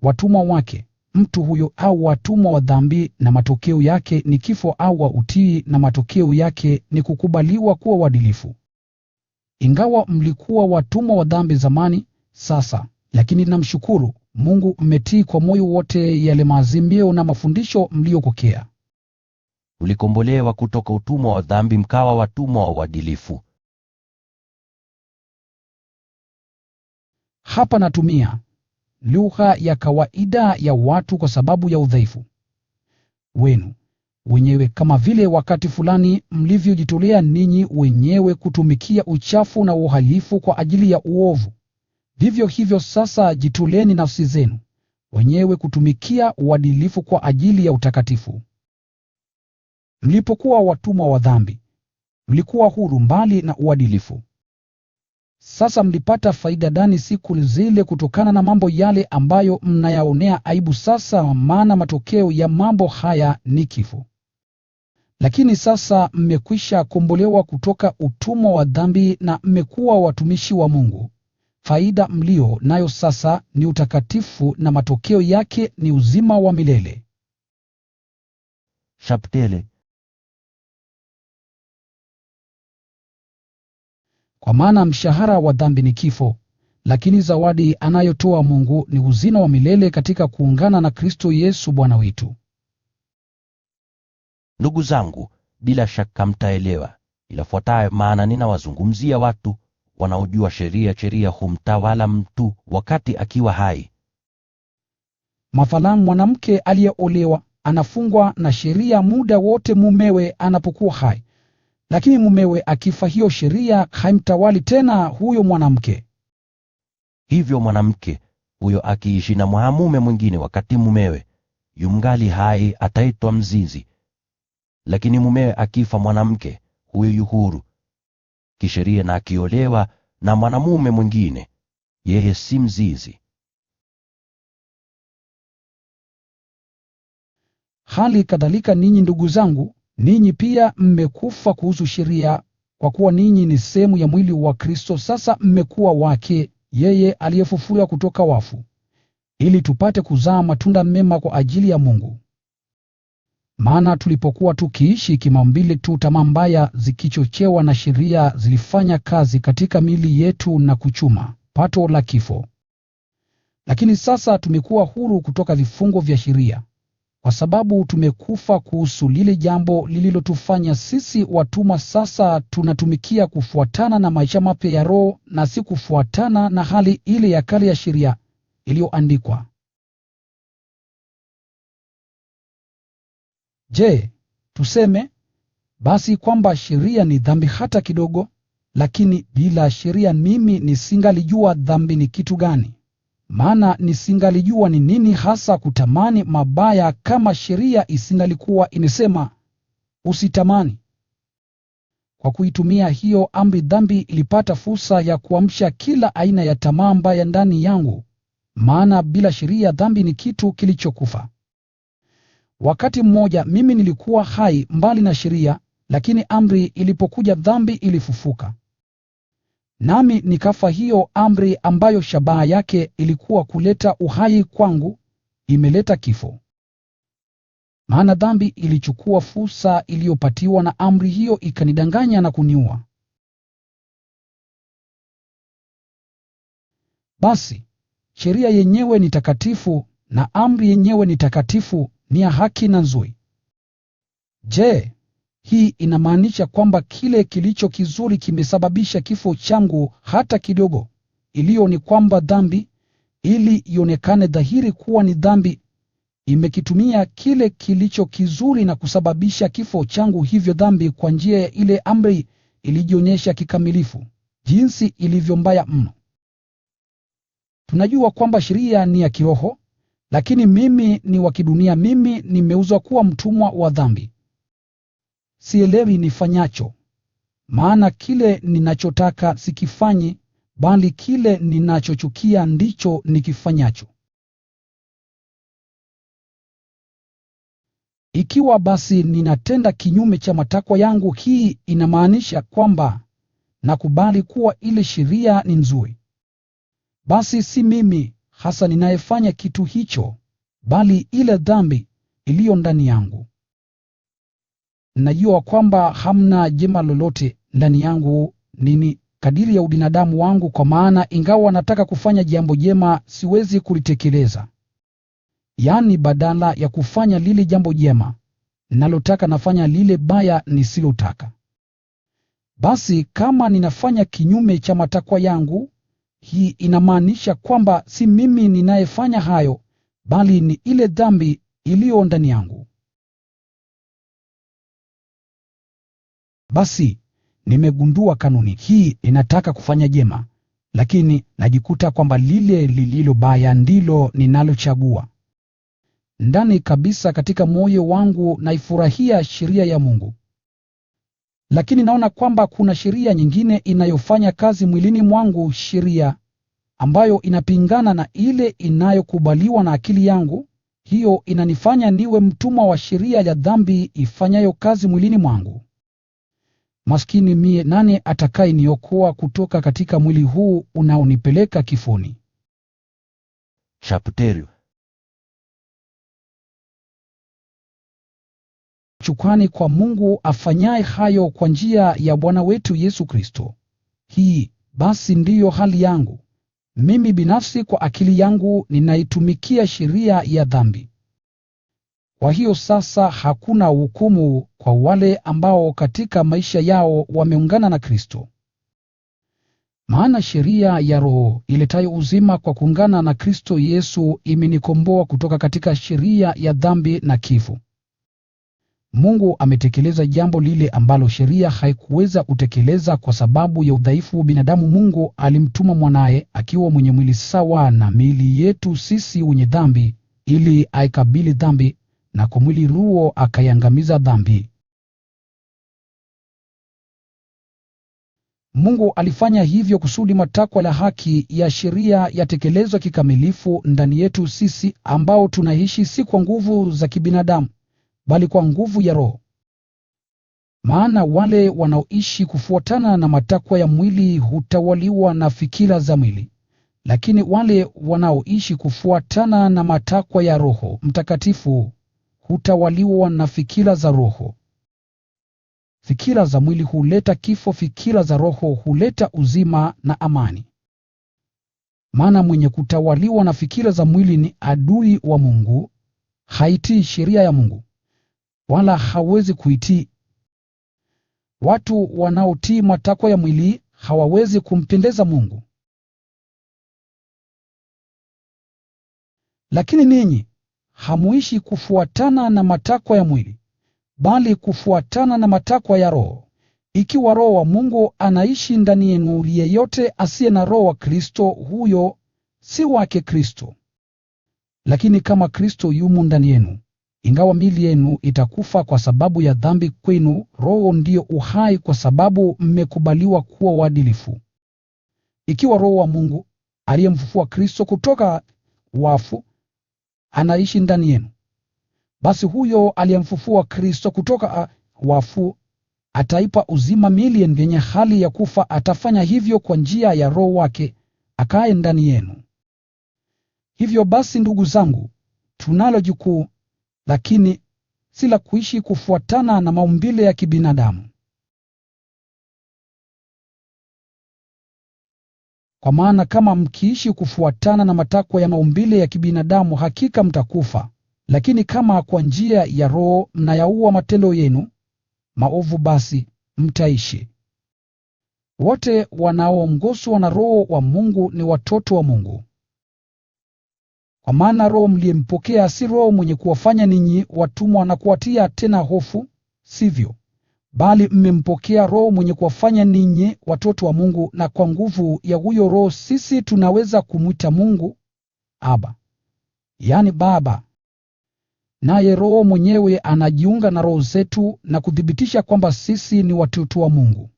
watumwa wake mtu huyo, au watumwa wa dhambi, na matokeo yake ni kifo, au wa utii na matokeo yake ni kukubaliwa kuwa waadilifu. Ingawa mlikuwa watumwa wa dhambi zamani, sasa lakini namshukuru Mungu mmetii kwa moyo wote yale maazimio na mafundisho mliyopokea. Ulikombolewa kutoka utumwa wa dhambi mkawa watumwa wa uadilifu. Hapa natumia lugha ya kawaida ya watu kwa sababu ya udhaifu wenu wenyewe, kama vile wakati fulani mlivyojitolea ninyi wenyewe kutumikia uchafu na uhalifu kwa ajili ya uovu, vivyo hivyo sasa jitoleeni nafsi zenu wenyewe kutumikia uadilifu kwa ajili ya utakatifu. Mlipokuwa watumwa wa dhambi, mlikuwa huru mbali na uadilifu. Sasa mlipata faida gani siku zile kutokana na mambo yale ambayo mnayaonea aibu sasa, maana matokeo ya mambo haya ni kifo? Lakini sasa mmekwisha kombolewa kutoka utumwa wa dhambi na mmekuwa watumishi wa Mungu. Faida mlio nayo sasa ni utakatifu, na matokeo yake ni uzima wa milele. Shaptele. Kwa maana mshahara wa dhambi ni kifo, lakini zawadi anayotoa Mungu ni uzima wa milele katika kuungana na Kristo Yesu Bwana wetu. Ndugu zangu, bila shaka mtaelewa ilafuatayo, maana ninawazungumzia watu wanaojua sheria. Sheria humtawala mtu wakati akiwa hai. Mathalan, mwanamke aliyeolewa anafungwa na sheria muda wote mumewe anapokuwa hai. Lakini mumewe akifa, hiyo sheria haimtawali tena huyo mwanamke. Hivyo mwanamke huyo akiishi na mwanamume mwingine wakati mumewe yungali hai, ataitwa mzinzi. Lakini mumewe akifa, mwanamke huyo yu huru kisheria, na akiolewa na mwanamume mwingine, yeye si mzinzi. Hali kadhalika ninyi ndugu zangu, ninyi pia mmekufa kuhusu sheria, kwa kuwa ninyi ni sehemu ya mwili wa Kristo. Sasa mmekuwa wake yeye aliyefufuliwa kutoka wafu, ili tupate kuzaa matunda mema kwa ajili ya Mungu. Maana tulipokuwa tukiishi kimaumbile tu, tamaa mbaya zikichochewa na sheria zilifanya kazi katika miili yetu na kuchuma pato la kifo. Lakini sasa tumekuwa huru kutoka vifungo vya sheria, kwa sababu tumekufa kuhusu lile jambo lililotufanya sisi watumwa. Sasa tunatumikia kufuatana na maisha mapya ya Roho, na si kufuatana na hali ile ya kale ya sheria iliyoandikwa. Je, tuseme basi kwamba sheria ni dhambi hata kidogo? Lakini bila sheria mimi nisingalijua dhambi ni kitu gani. Maana nisingalijua ni nini hasa kutamani mabaya kama sheria isingalikuwa imesema, usitamani. Kwa kuitumia hiyo amri, dhambi ilipata fursa ya kuamsha kila aina ya tamaa mbaya ndani yangu. Maana bila sheria dhambi ni kitu kilichokufa. Wakati mmoja mimi nilikuwa hai mbali na sheria, lakini amri ilipokuja, dhambi ilifufuka. Nami nikafa. Hiyo amri ambayo shabaha yake ilikuwa kuleta uhai kwangu, imeleta kifo. Maana dhambi ilichukua fursa iliyopatiwa na amri hiyo, ikanidanganya na kuniua. Basi sheria yenyewe ni takatifu, na amri yenyewe ni takatifu, ni ya haki na nzuri. Je, hii inamaanisha kwamba kile kilicho kizuri kimesababisha kifo changu hata kidogo? Iliyo ni kwamba dhambi, ili ionekane dhahiri kuwa ni dhambi, imekitumia kile kilicho kizuri na kusababisha kifo changu. Hivyo dhambi kwa njia ya ile amri ilijionyesha kikamilifu, jinsi ilivyo mbaya mno. Tunajua kwamba sheria ni ya kiroho, lakini mimi ni wa kidunia. Mimi nimeuzwa kuwa mtumwa wa dhambi. Sielewi nifanyacho, maana kile ninachotaka sikifanyi, bali kile ninachochukia ndicho nikifanyacho. Ikiwa basi ninatenda kinyume cha matakwa yangu, hii inamaanisha kwamba nakubali kuwa ile sheria ni nzuri. Basi si mimi hasa ninayefanya kitu hicho, bali ile dhambi iliyo ndani yangu. Najua kwamba hamna jema lolote ndani yangu kadiri ya ubinadamu wangu, kwa maana ingawa nataka kufanya jambo jema, siwezi kulitekeleza. Yaani badala ya kufanya lile jambo jema ninalotaka, nafanya lile baya nisilotaka. Basi kama ninafanya kinyume cha matakwa yangu, hii inamaanisha kwamba si mimi ninayefanya hayo, bali ni ile dhambi iliyo ndani yangu. Basi nimegundua kanuni hii: inataka kufanya jema, lakini najikuta kwamba lile lililo baya ndilo ninalochagua. Ndani kabisa katika moyo wangu naifurahia sheria ya Mungu. Lakini naona kwamba kuna sheria nyingine inayofanya kazi mwilini mwangu, sheria ambayo inapingana na ile inayokubaliwa na akili yangu. Hiyo inanifanya niwe mtumwa wa sheria ya dhambi ifanyayo kazi mwilini mwangu. Maskini mie, nani atakayeniokoa kutoka katika mwili huu unaonipeleka kifoni? Chapterio. Shukrani kwa Mungu afanyaye hayo kwa njia ya Bwana wetu Yesu Kristo. Hii basi ndiyo hali yangu. Mimi binafsi kwa akili yangu ninaitumikia sheria ya dhambi. Kwa hiyo sasa hakuna hukumu kwa wale ambao katika maisha yao wameungana na Kristo. Maana sheria ya Roho iletayo uzima kwa kuungana na Kristo Yesu imenikomboa kutoka katika sheria ya dhambi na kifo. Mungu ametekeleza jambo lile ambalo sheria haikuweza kutekeleza kwa sababu ya udhaifu wa binadamu. Mungu alimtuma mwanaye akiwa mwenye mwili sawa na miili yetu sisi wenye dhambi, ili aikabili dhambi, na kwa mwili huo akaiangamiza dhambi. Mungu alifanya hivyo kusudi matakwa ya haki ya sheria yatekelezwe kikamilifu ndani yetu sisi ambao tunaishi si kwa nguvu za kibinadamu, bali kwa nguvu ya Roho. Maana wale wanaoishi kufuatana na matakwa ya mwili hutawaliwa na fikira za mwili, lakini wale wanaoishi kufuatana na matakwa ya Roho Mtakatifu hutawaliwa na fikira za Roho. Fikira za mwili huleta kifo, fikira za Roho huleta uzima na amani. Maana mwenye kutawaliwa na fikira za mwili ni adui wa Mungu, haitii sheria ya Mungu, wala hawezi kuitii. Watu wanaotii matakwa ya mwili hawawezi kumpendeza Mungu. Lakini ninyi hamuishi kufuatana na matakwa ya mwili, bali kufuatana na matakwa ya Roho, ikiwa Roho wa Mungu anaishi ndani yenu. Yeyote asiye na Roho wa Kristo, huyo si wake Kristo. Lakini kama Kristo yumo ndani yenu, ingawa miili yenu itakufa kwa sababu ya dhambi, kwenu Roho ndiyo uhai kwa sababu mmekubaliwa kuwa waadilifu. Ikiwa Roho wa Mungu aliyemfufua Kristo kutoka wafu anaishi ndani yenu, basi huyo aliyemfufua Kristo kutoka wafu ataipa uzima miili yenu yenye hali ya kufa. Atafanya hivyo kwa njia ya Roho wake akaye ndani yenu. Hivyo basi, ndugu zangu, tunalo jukumu, lakini si la kuishi kufuatana na maumbile ya kibinadamu. Kwa maana kama mkiishi kufuatana na matakwa ya maumbile ya kibinadamu, hakika mtakufa. Lakini kama kwa njia ya Roho mnayaua matendo yenu maovu, basi mtaishi. Wote wanaoongozwa na Roho wa Mungu ni watoto wa Mungu. Kwa maana Roho mliyempokea si Roho mwenye kuwafanya ninyi watumwa na kuwatia tena hofu, sivyo, bali mmempokea Roho mwenye kuwafanya ninyi watoto wa Mungu, na kwa nguvu ya huyo Roho sisi tunaweza kumwita Mungu Abba, yaani Baba. Naye Roho mwenyewe anajiunga na roho zetu na kuthibitisha kwamba sisi ni watoto wa Mungu.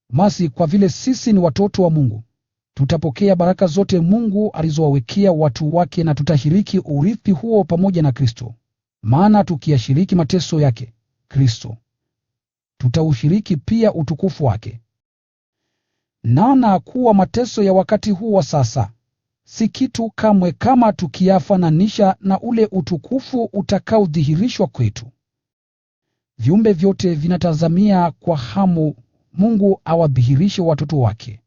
Basi kwa vile sisi ni watoto wa Mungu, tutapokea baraka zote Mungu alizowawekea watu wake, na tutashiriki urithi huo pamoja na Kristo. Maana tukiyashiriki mateso yake Kristo, tutaushiriki pia utukufu wake. Naona kuwa mateso ya wakati huu wa sasa si kitu kamwe kama tukiyafananisha na ule utukufu utakaodhihirishwa kwetu. Viumbe vyote vinatazamia kwa hamu Mungu awadhihirishe watoto wake.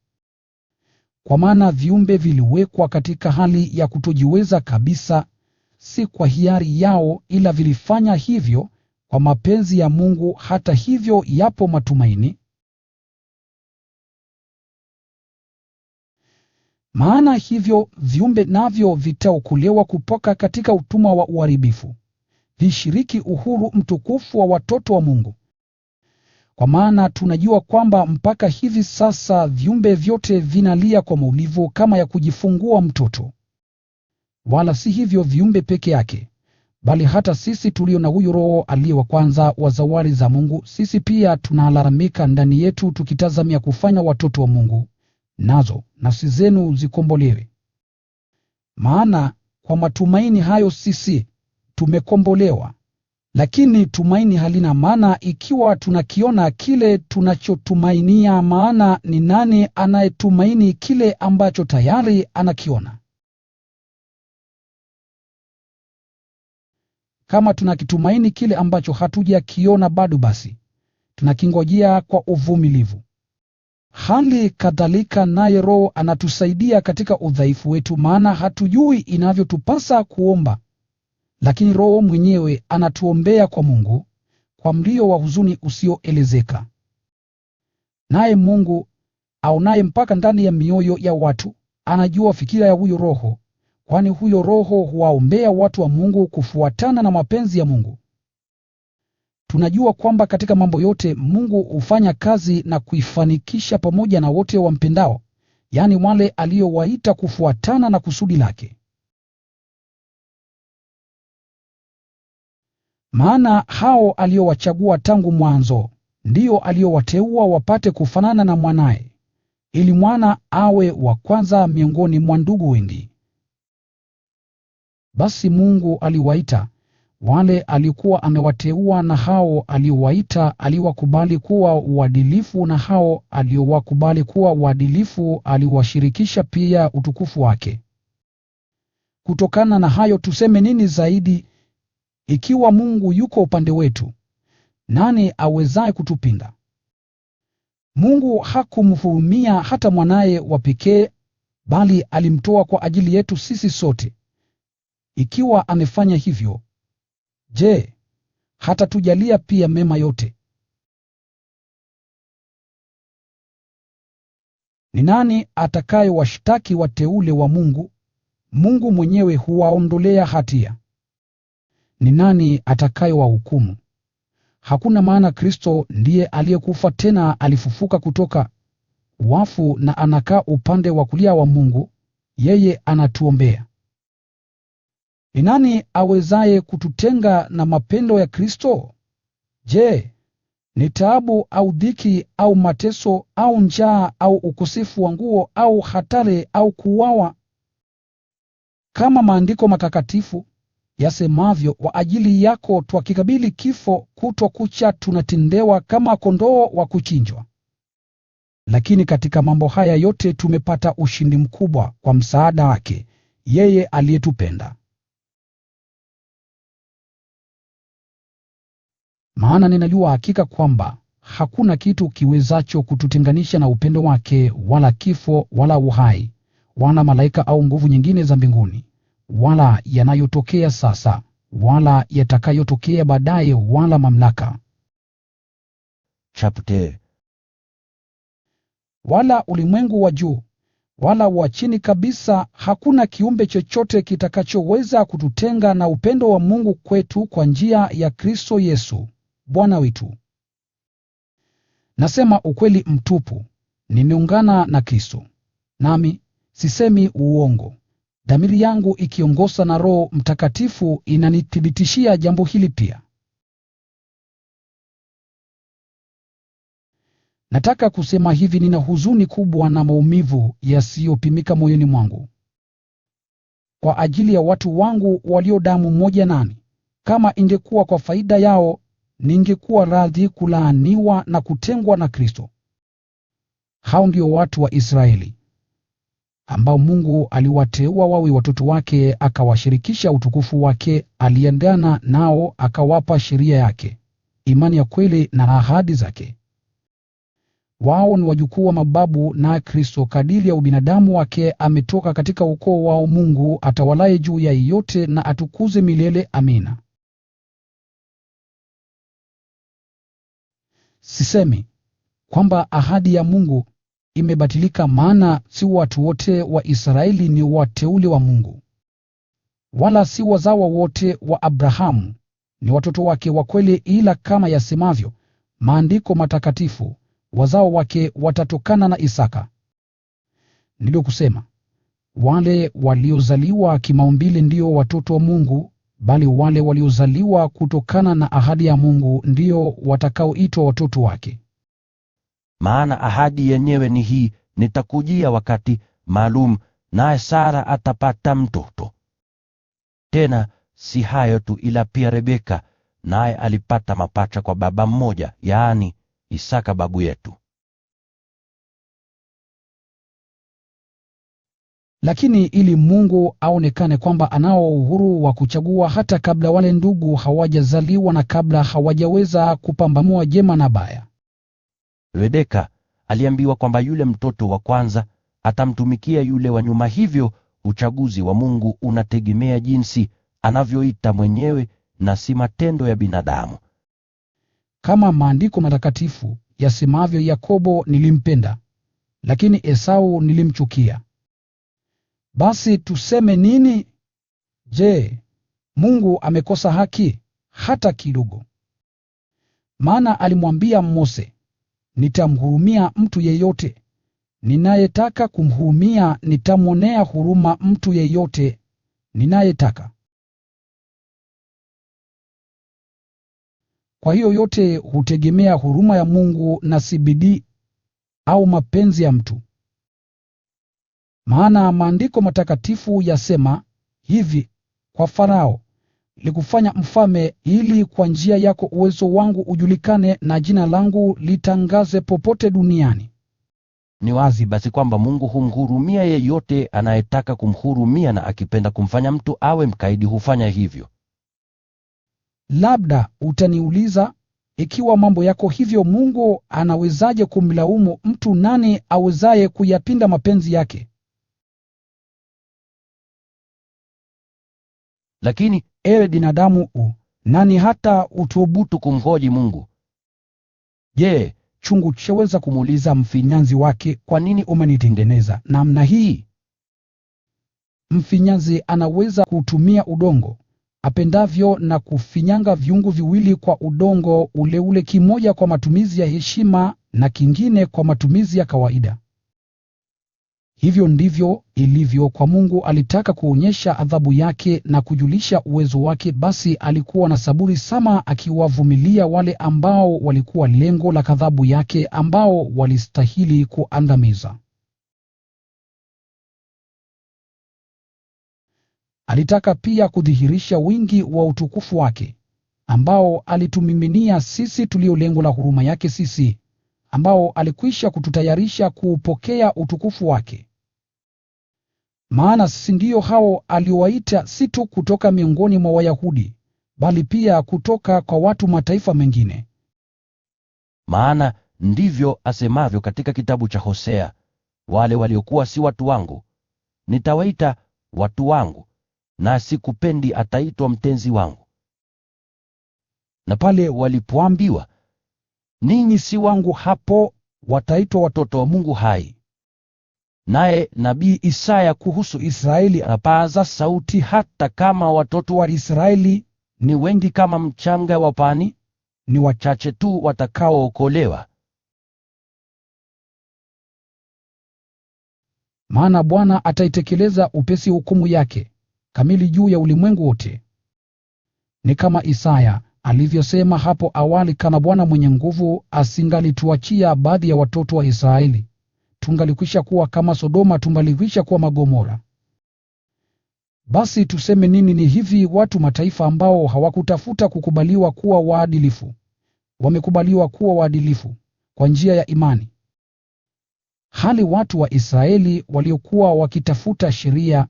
Kwa maana viumbe viliwekwa katika hali ya kutojiweza kabisa, si kwa hiari yao, ila vilifanya hivyo kwa mapenzi ya Mungu. Hata hivyo yapo matumaini. Maana hivyo viumbe navyo vitaokolewa kutoka katika utumwa wa uharibifu, vishiriki uhuru mtukufu wa watoto wa Mungu. Kwa maana tunajua kwamba mpaka hivi sasa viumbe vyote vinalia kwa maumivu kama ya kujifungua mtoto. Wala si hivyo viumbe peke yake, bali hata sisi tulio na huyu Roho aliye wa kwanza wa zawadi za Mungu, sisi pia tunalalamika ndani yetu tukitazamia kufanya watoto wa Mungu, nazo nafsi zenu zikombolewe. Maana kwa matumaini hayo sisi tumekombolewa. Lakini tumaini halina maana ikiwa tunakiona kile tunachotumainia, maana ni nani anayetumaini kile ambacho tayari anakiona? Kama tunakitumaini kile ambacho hatujakiona bado, basi tunakingojea kwa uvumilivu. Hali kadhalika naye Roho anatusaidia katika udhaifu wetu, maana hatujui inavyotupasa kuomba, lakini Roho mwenyewe anatuombea kwa Mungu kwa mlio wa huzuni usioelezeka. Naye Mungu aonaye mpaka ndani ya mioyo ya watu anajua fikira ya huyo Roho, kwani huyo Roho huwaombea watu wa Mungu kufuatana na mapenzi ya Mungu. Tunajua kwamba katika mambo yote Mungu hufanya kazi na kuifanikisha pamoja na wote wampendao, yaani wale aliowaita kufuatana na kusudi lake. Maana hao aliowachagua tangu mwanzo, ndio aliowateua wapate kufanana na Mwanaye, ili Mwana awe wa kwanza miongoni mwa ndugu wengi. Basi Mungu aliwaita wale alikuwa amewateua, na hao aliowaita aliwakubali kuwa waadilifu, na hao aliowakubali kuwa waadilifu aliwashirikisha pia utukufu wake. Kutokana na hayo tuseme nini zaidi? Ikiwa Mungu yuko upande wetu, nani awezaye kutupinga? Mungu hakumhurumia hata Mwanaye wa pekee, bali alimtoa kwa ajili yetu sisi sote. Ikiwa amefanya hivyo, je, hatatujalia pia mema yote? Ni nani atakayewashtaki wateule wa Mungu? Mungu mwenyewe huwaondolea hatia. Ni nani atakayewahukumu? Hakuna, maana Kristo ndiye aliyekufa tena alifufuka kutoka wafu na anakaa upande wa kulia wa Mungu, yeye anatuombea. Ni nani awezaye kututenga na mapendo ya Kristo? Je, ni taabu au dhiki au mateso au njaa au ukosefu wa nguo au hatari au kuuawa? Kama maandiko matakatifu yasemavyo, kwa ajili yako twakikabili kifo, kutwa kucha tunatendewa kama kondoo wa kuchinjwa. Lakini katika mambo haya yote tumepata ushindi mkubwa kwa msaada wake yeye aliyetupenda. Maana ninajua hakika kwamba hakuna kitu kiwezacho kututenganisha na upendo wake, wala kifo, wala uhai, wala malaika au nguvu nyingine za mbinguni, wala yanayotokea sasa, wala yatakayotokea baadaye, wala mamlaka, Chapter wala ulimwengu wa juu, wala wa chini kabisa. Hakuna kiumbe chochote kitakachoweza kututenga na upendo wa Mungu kwetu kwa njia ya Kristo Yesu, Bwana wetu. Nasema ukweli mtupu, nimeungana na Kristo, nami sisemi uongo. Dhamiri yangu ikiongoza na Roho Mtakatifu inanithibitishia jambo hili pia. Nataka kusema hivi, nina huzuni kubwa na maumivu yasiyopimika moyoni mwangu kwa ajili ya watu wangu walio damu moja nami. Kama ingekuwa kwa faida yao, ningekuwa radhi kulaaniwa na kutengwa na Kristo. Hao ndio watu wa Israeli, ambao Mungu aliwateua wawe watoto wake, akawashirikisha utukufu wake, aliendana nao, akawapa sheria yake, imani ya kweli na ahadi zake. Wao ni wajukuu wa mababu, na Kristo kadiri ya ubinadamu wake ametoka katika ukoo wao Mungu atawalaye juu ya yote na atukuze milele. Amina. Sisemi kwamba ahadi ya Mungu imebatilika, maana si watu wote wa Israeli ni wateule wa Mungu, wala si wazawa wote wa Abrahamu ni watoto wake wa kweli, ila kama yasemavyo maandiko matakatifu, wazao wake watatokana na Isaka. Ndilo kusema, wale waliozaliwa kimaumbile ndio watoto wa Mungu, bali wale waliozaliwa kutokana na ahadi ya Mungu ndio watakaoitwa watoto wake. Maana ahadi yenyewe ni hii: nitakujia wakati maalum, naye Sara atapata mtoto. Tena si hayo tu, ila pia Rebeka naye alipata mapacha kwa baba mmoja, yaani Isaka babu yetu. Lakini ili Mungu aonekane kwamba anao uhuru wa kuchagua hata kabla wale ndugu hawajazaliwa na kabla hawajaweza kupambanua jema na baya. Rebeka aliambiwa kwamba yule mtoto wa kwanza atamtumikia yule wa nyuma, hivyo uchaguzi wa Mungu unategemea jinsi anavyoita mwenyewe na si matendo ya binadamu. Kama Maandiko matakatifu yasemavyo, Yakobo nilimpenda, lakini Esau nilimchukia. Basi tuseme nini? Je, Mungu amekosa haki? Hata kidogo. Maana alimwambia Mose, nitamhurumia mtu yeyote ninayetaka kumhurumia, nitamwonea huruma mtu yeyote ninayetaka. Kwa hiyo yote hutegemea huruma ya Mungu na si bidii au mapenzi ya mtu. Maana Maandiko matakatifu yasema hivi kwa Farao, nilikufanya mfalme ili kwa njia yako uwezo wangu ujulikane na jina langu litangaze popote duniani. Ni wazi basi kwamba Mungu humhurumia yeyote anayetaka kumhurumia, na akipenda kumfanya mtu awe mkaidi hufanya hivyo. Labda utaniuliza, ikiwa mambo yako hivyo, Mungu anawezaje kumlaumu mtu? Nani awezaye kuyapinga mapenzi yake? Lakini Ewe binadamu, nani hata uthubutu kumhoji Mungu? Je, chungu chaweza kumuuliza mfinyanzi wake, kwa nini umenitengeneza namna hii? Mfinyanzi anaweza kutumia udongo apendavyo na kufinyanga viungu viwili kwa udongo ule ule, kimoja kwa matumizi ya heshima na kingine kwa matumizi ya kawaida. Hivyo ndivyo ilivyo kwa Mungu. Alitaka kuonyesha adhabu yake na kujulisha uwezo wake, basi alikuwa na saburi sana, akiwavumilia wale ambao walikuwa lengo la ghadhabu yake, ambao walistahili kuangamiza. Alitaka pia kudhihirisha wingi wa utukufu wake, ambao alitumiminia sisi tulio lengo la huruma yake, sisi ambao alikwisha kututayarisha kuupokea utukufu wake. Maana sisi ndio hao aliowaita, si tu kutoka miongoni mwa Wayahudi, bali pia kutoka kwa watu mataifa mengine. Maana ndivyo asemavyo katika kitabu cha Hosea, wale waliokuwa si watu wangu nitawaita watu wangu, na sikupendi ataitwa mtenzi wangu. Na pale walipoambiwa, ninyi si wangu, hapo wataitwa watoto wa Mungu hai. Naye nabii Isaya kuhusu Israeli apaza sauti, hata kama watoto wa Israeli ni wengi kama mchanga wa pwani, ni wachache tu watakaookolewa. Maana Bwana ataitekeleza upesi hukumu yake kamili juu ya ulimwengu wote. Ni kama Isaya alivyosema hapo awali, kama Bwana mwenye nguvu asingalituachia baadhi ya watoto wa Israeli, tungalikwisha kuwa kama Sodoma, tungalikwisha kuwa Gomora. Basi tuseme nini? Ni hivi, watu mataifa ambao hawakutafuta kukubaliwa kuwa waadilifu, wamekubaliwa kuwa waadilifu kwa njia ya imani. Hali watu wa Israeli waliokuwa wakitafuta sheria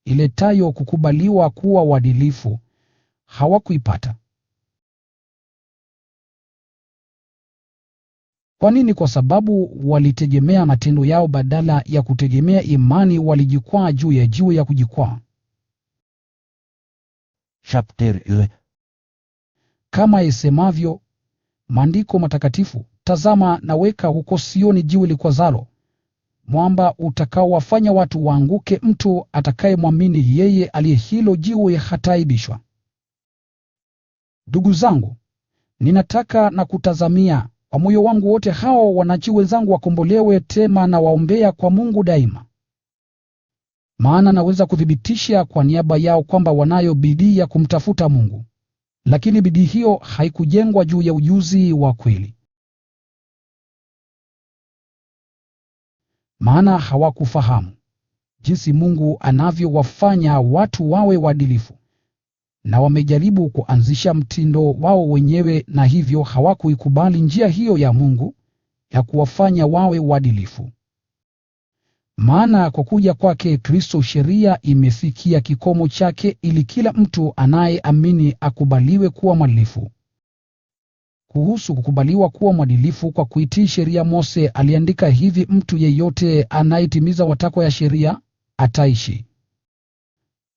iletayo kukubaliwa kuwa waadilifu hawakuipata. Kwa nini? Kwa sababu walitegemea matendo yao badala ya kutegemea imani. Walijikwaa juu ya jiwe ya kujikwaa. Kama isemavyo Maandiko matakatifu, tazama naweka huko Sioni jiwe likwazalo, mwamba utakaowafanya watu waanguke, mtu atakayemwamini yeye aliye hilo jiwe hataaibishwa. Ndugu zangu, ninataka na kutazamia kwa moyo wangu wote hao wanachi wenzangu wakombolewe, tena na waombea kwa Mungu daima. Maana naweza kuthibitisha kwa niaba yao kwamba wanayo bidii ya kumtafuta Mungu, lakini bidii hiyo haikujengwa juu ya ujuzi wa kweli. Maana hawakufahamu jinsi Mungu anavyowafanya watu wawe waadilifu, na wamejaribu kuanzisha mtindo wao wenyewe, na hivyo hawakuikubali njia hiyo ya Mungu ya kuwafanya wawe waadilifu. Maana kwa kuja kwake Kristo sheria imefikia kikomo chake ili kila mtu anayeamini akubaliwe kuwa mwadilifu. Kuhusu kukubaliwa kuwa mwadilifu kwa kuitii sheria, Mose aliandika hivi: mtu yeyote anayetimiza matakwa ya sheria ataishi.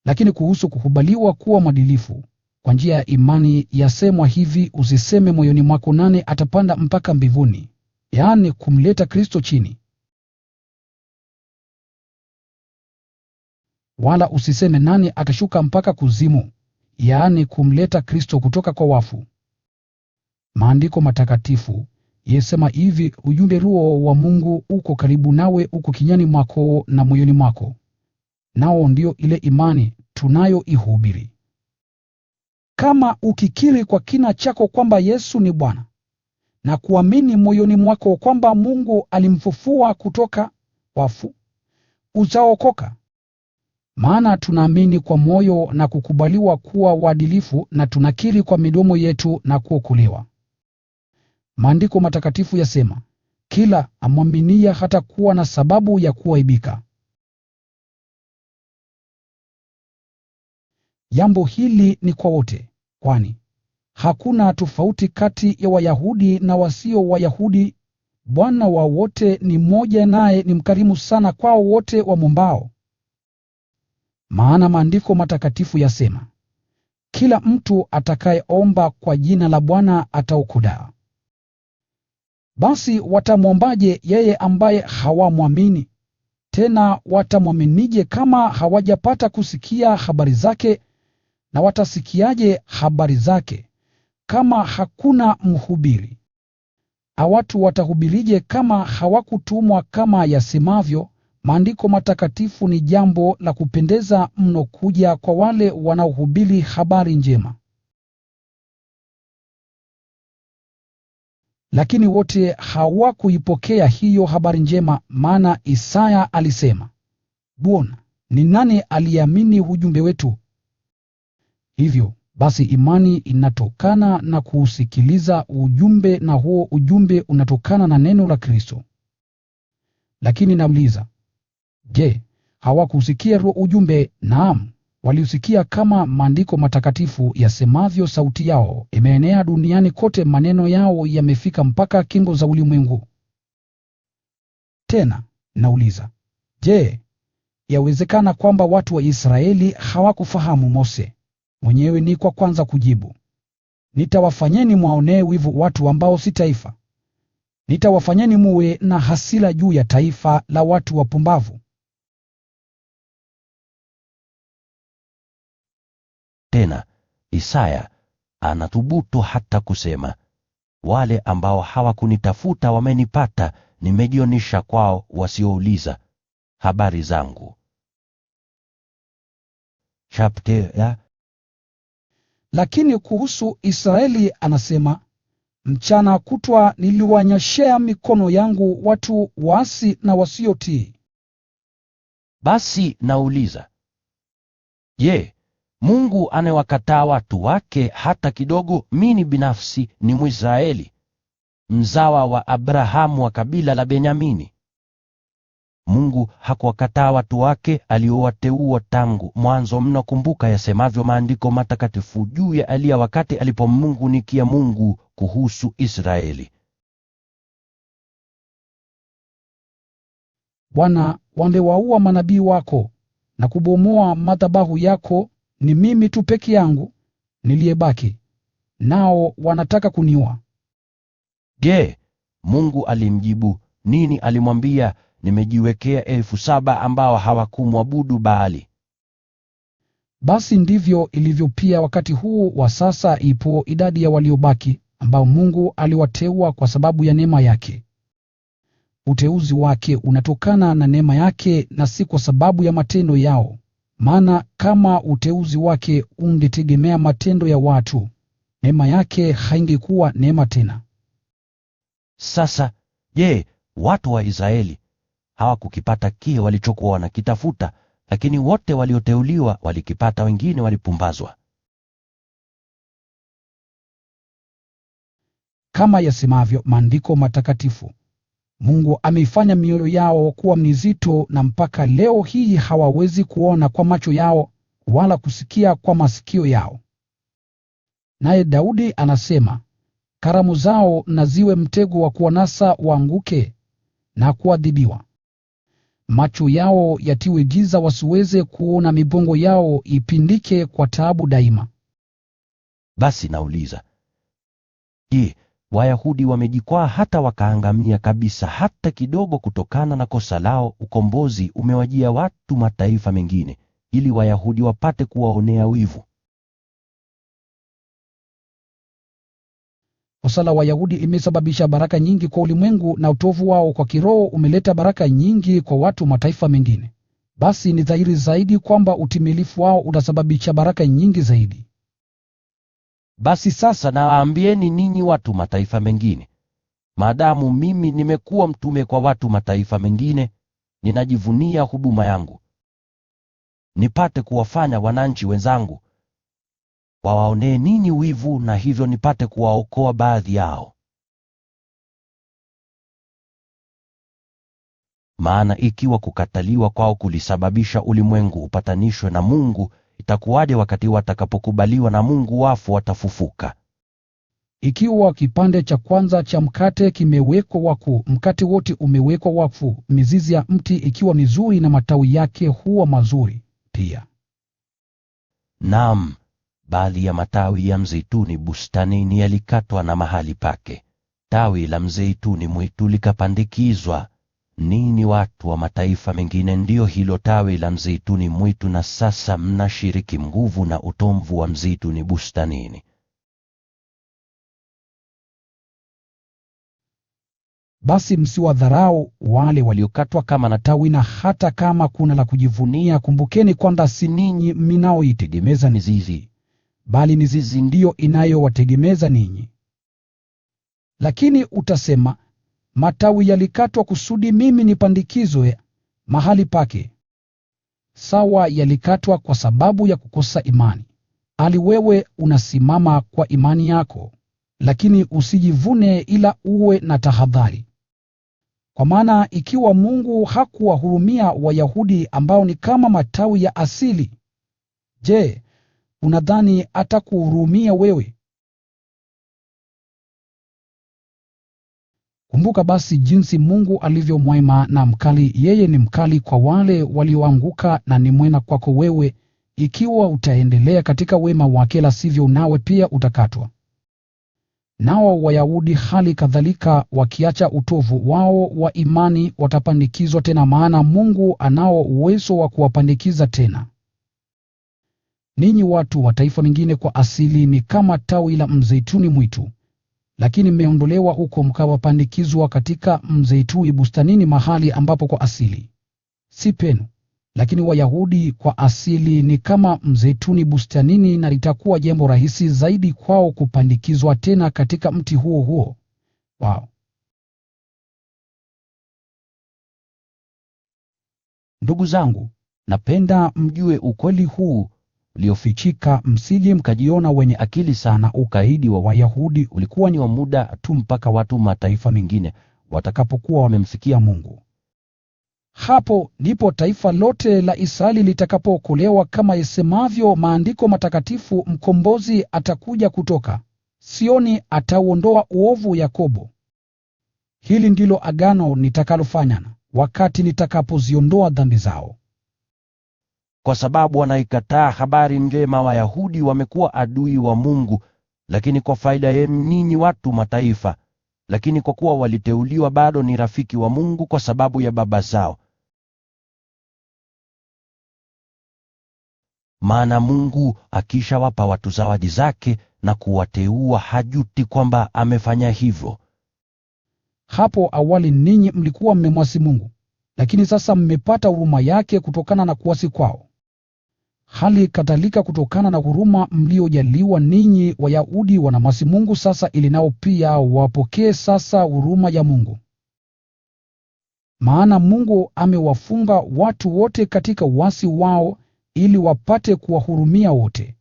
Lakini kuhusu kukubaliwa kuwa mwadilifu kwa njia ya imani yasemwa hivi: usiseme moyoni mwako, nani atapanda mpaka mbinguni, yaani kumleta Kristo chini. Wala usiseme nani atashuka mpaka kuzimu, yaani kumleta Kristo kutoka kwa wafu. Maandiko matakatifu yasema hivi: ujumbe Roho wa Mungu uko karibu nawe, uko kinywani mwako na moyoni mwako. Nao ndio ile imani tunayoihubiri. Kama ukikiri kwa kinywa chako kwamba Yesu ni Bwana, na kuamini moyoni mwako kwamba Mungu alimfufua kutoka wafu, utaokoka. Maana tunaamini kwa moyo na kukubaliwa kuwa waadilifu, na tunakiri kwa midomo yetu na kuokolewa. Maandiko matakatifu yasema, kila amwaminie hatakuwa na sababu ya kuaibika. Jambo hili ni kwa wote, kwani hakuna tofauti kati ya Wayahudi na wasio Wayahudi. Bwana wa wote ni mmoja, naye ni mkarimu sana kwao wote wamwombao. Maana maandiko matakatifu yasema, kila mtu atakayeomba kwa jina la Bwana ataokolewa. Basi watamwombaje yeye ambaye hawamwamini? Tena watamwaminije kama hawajapata kusikia habari zake? Na watasikiaje habari zake kama hakuna mhubiri? Au watu watahubirije kama hawakutumwa? Kama yasemavyo maandiko matakatifu, ni jambo la kupendeza mno kuja kwa wale wanaohubiri habari njema. Lakini wote hawakuipokea hiyo habari njema, maana Isaya alisema, Bwana, ni nani aliyeamini ujumbe wetu? Hivyo basi imani inatokana na kuusikiliza ujumbe, na huo ujumbe unatokana na neno la Kristo. Lakini nauliza, je, hawakusikia ujumbe? Naam, waliusikia, kama maandiko matakatifu yasemavyo, sauti yao imeenea duniani kote, maneno yao yamefika mpaka kingo za ulimwengu. Tena nauliza, je, yawezekana kwamba watu wa Israeli hawakufahamu? Mose mwenyewe ni kwa kwanza kujibu, nitawafanyeni mwaonee wivu watu ambao si taifa, nitawafanyeni muwe na hasira juu ya taifa la watu wapumbavu. Tena Isaya anathubutu hata kusema, wale ambao hawakunitafuta wamenipata, nimejionyesha kwao wasiouliza habari zangu. Lakini kuhusu Israeli anasema, mchana kutwa niliwanyoshea mikono yangu watu waasi na wasiotii. Basi nauliza, je, Mungu anawakataa watu wake hata kidogo? Mimi binafsi ni Mwisraeli, mzawa wa Abrahamu wa kabila la Benyamini. Mungu hakuwakataa watu wake aliowateua tangu mwanzo. Mnakumbuka yasemavyo maandiko matakatifu juu ya Eliya wakati alipomng'ung'unikia Mungu kuhusu Israeli. Bwana, wamewaua manabii wako na kubomoa madhabahu yako. Ni mimi tu peke yangu niliyebaki, nao wanataka kuniua. Je, Mungu alimjibu nini? Alimwambia, nimejiwekea 7,000 ambao hawakumwabudu Baali. Basi ndivyo ilivyo pia wakati huu wa sasa, ipo idadi ya waliobaki ambao Mungu aliwateua kwa sababu ya neema yake. Uteuzi wake unatokana na neema yake na si kwa sababu ya matendo yao. Maana kama uteuzi wake ungetegemea matendo ya watu, neema yake haingekuwa neema tena. Sasa, je, watu wa Israeli hawakukipata kile walichokuwa wanakitafuta, lakini wote walioteuliwa walikipata, wengine walipumbazwa. Kama yasemavyo Maandiko matakatifu, Mungu ameifanya mioyo yao kuwa mizito, na mpaka leo hii hawawezi kuona kwa macho yao, wala kusikia kwa masikio yao. Naye Daudi anasema, karamu zao na ziwe mtego wa kuwanasa waanguke na kuadhibiwa. Macho yao yatiwe giza wasiweze kuona, mibongo yao ipindike kwa taabu daima. Basi nauliza, je, Wayahudi wamejikwaa hata wakaangamia kabisa hata kidogo kutokana na kosa lao? Ukombozi umewajia watu mataifa mengine, ili Wayahudi wapate kuwaonea wivu. Kosa la Wayahudi limesababisha baraka nyingi kwa ulimwengu, na utovu wao kwa kiroho umeleta baraka nyingi kwa watu mataifa mengine. Basi ni dhahiri zaidi kwamba utimilifu wao utasababisha baraka nyingi zaidi. Basi sasa nawaambieni ninyi watu mataifa mengine, maadamu mimi nimekuwa mtume kwa watu mataifa mengine, ninajivunia huduma yangu, nipate kuwafanya wananchi wenzangu wawaonee ninyi wivu, na hivyo nipate kuwaokoa baadhi yao. Maana ikiwa kukataliwa kwao kulisababisha ulimwengu upatanishwe na Mungu, itakuwaje wakati watakapokubaliwa na Mungu wafu watafufuka? Ikiwa kipande cha kwanza cha mkate kimewekwa wakfu, mkate wote umewekwa wakfu. Mizizi ya mti ikiwa mizuri na matawi yake huwa mazuri pia. Naam, baadhi ya matawi ya mzeituni bustanini yalikatwa na mahali pake, tawi la mzeituni mwitu likapandikizwa. Ninyi watu wa mataifa mengine ndio hilo tawi la mzeituni mwitu, na sasa mnashiriki nguvu na utomvu wa mzeituni bustanini. Basi msiwadharau wale waliokatwa kama na tawi, na hata kama kuna la kujivunia, kumbukeni kwamba si ninyi mnaoitegemeza mizizi, bali mizizi ndiyo inayowategemeza ninyi. Lakini utasema, matawi yalikatwa kusudi mimi nipandikizwe mahali pake. Sawa, yalikatwa kwa sababu ya kukosa imani. Ali wewe unasimama kwa imani yako, lakini usijivune, ila uwe na tahadhari. Kwa maana ikiwa Mungu hakuwahurumia Wayahudi ambao ni kama matawi ya asili, je, unadhani atakuhurumia wewe? Kumbuka basi jinsi Mungu alivyo mwema na mkali. Yeye ni mkali kwa wale walioanguka na ni mwema kwako wewe, ikiwa utaendelea katika wema wake, la sivyo nawe pia utakatwa. Nao Wayahudi hali kadhalika, wakiacha utovu wao wa imani, watapandikizwa tena, maana Mungu anao uwezo wa kuwapandikiza tena. Ninyi watu wa taifa mengine kwa asili ni kama tawi la mzeituni mwitu, lakini mmeondolewa huko mkawapandikizwa katika mzeituni bustanini, mahali ambapo kwa asili si penu. Lakini Wayahudi kwa asili ni kama mzeituni bustanini, na litakuwa jambo rahisi zaidi kwao kupandikizwa tena katika mti huo huo wao. Ndugu zangu, napenda mjue ukweli huu uliofichika, msije mkajiona wenye akili sana. Ukaidi wa Wayahudi ulikuwa ni wa muda tu, mpaka watu mataifa mengine watakapokuwa wamemsikia Mungu. Hapo ndipo taifa lote la Israeli litakapookolewa, kama yasemavyo Maandiko matakatifu, mkombozi atakuja kutoka Sioni, atauondoa uovu Yakobo. Hili ndilo agano nitakalofanya wakati nitakapoziondoa dhambi zao. Kwa sababu wanaikataa habari njema, Wayahudi wamekuwa adui wa Mungu, lakini kwa faida yenu ninyi watu mataifa. Lakini kwa kuwa waliteuliwa, bado ni rafiki wa Mungu kwa sababu ya baba zao. Maana Mungu akishawapa watu zawadi zake na kuwateua, hajuti kwamba amefanya hivyo. Hapo awali ninyi mlikuwa mmemwasi Mungu, lakini sasa mmepata huruma yake kutokana na kuasi kwao. Hali kadhalika kutokana na huruma mliojaliwa ninyi Wayahudi wanamwasi Mungu sasa, ili nao pia wapokee sasa huruma ya Mungu. Maana Mungu amewafunga watu wote katika uasi wao ili wapate kuwahurumia wote.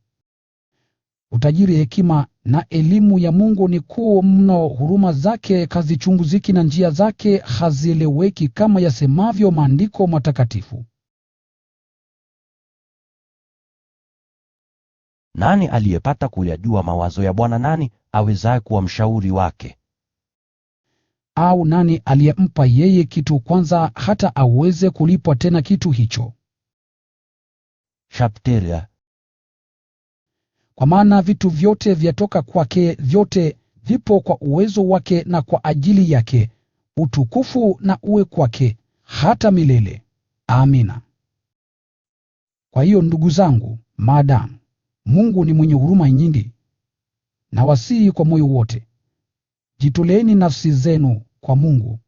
Utajiri, hekima na elimu ya Mungu ni kuu mno, huruma zake hazichunguziki na njia zake hazieleweki, kama yasemavyo Maandiko matakatifu. Nani aliyepata kuyajua mawazo ya Bwana? Nani awezaye kuwa mshauri wake? Au nani aliyempa yeye kitu kwanza hata aweze kulipwa tena kitu hicho? Shapteria. Kwa maana vitu vyote vyatoka kwake, vyote vipo kwa uwezo wake na kwa ajili yake. Utukufu na uwe kwake hata milele. Amina. Kwa hiyo ndugu zangu, maadamu Mungu ni mwenye huruma nyingi, nawasihi kwa moyo wote, jitoleeni nafsi zenu kwa Mungu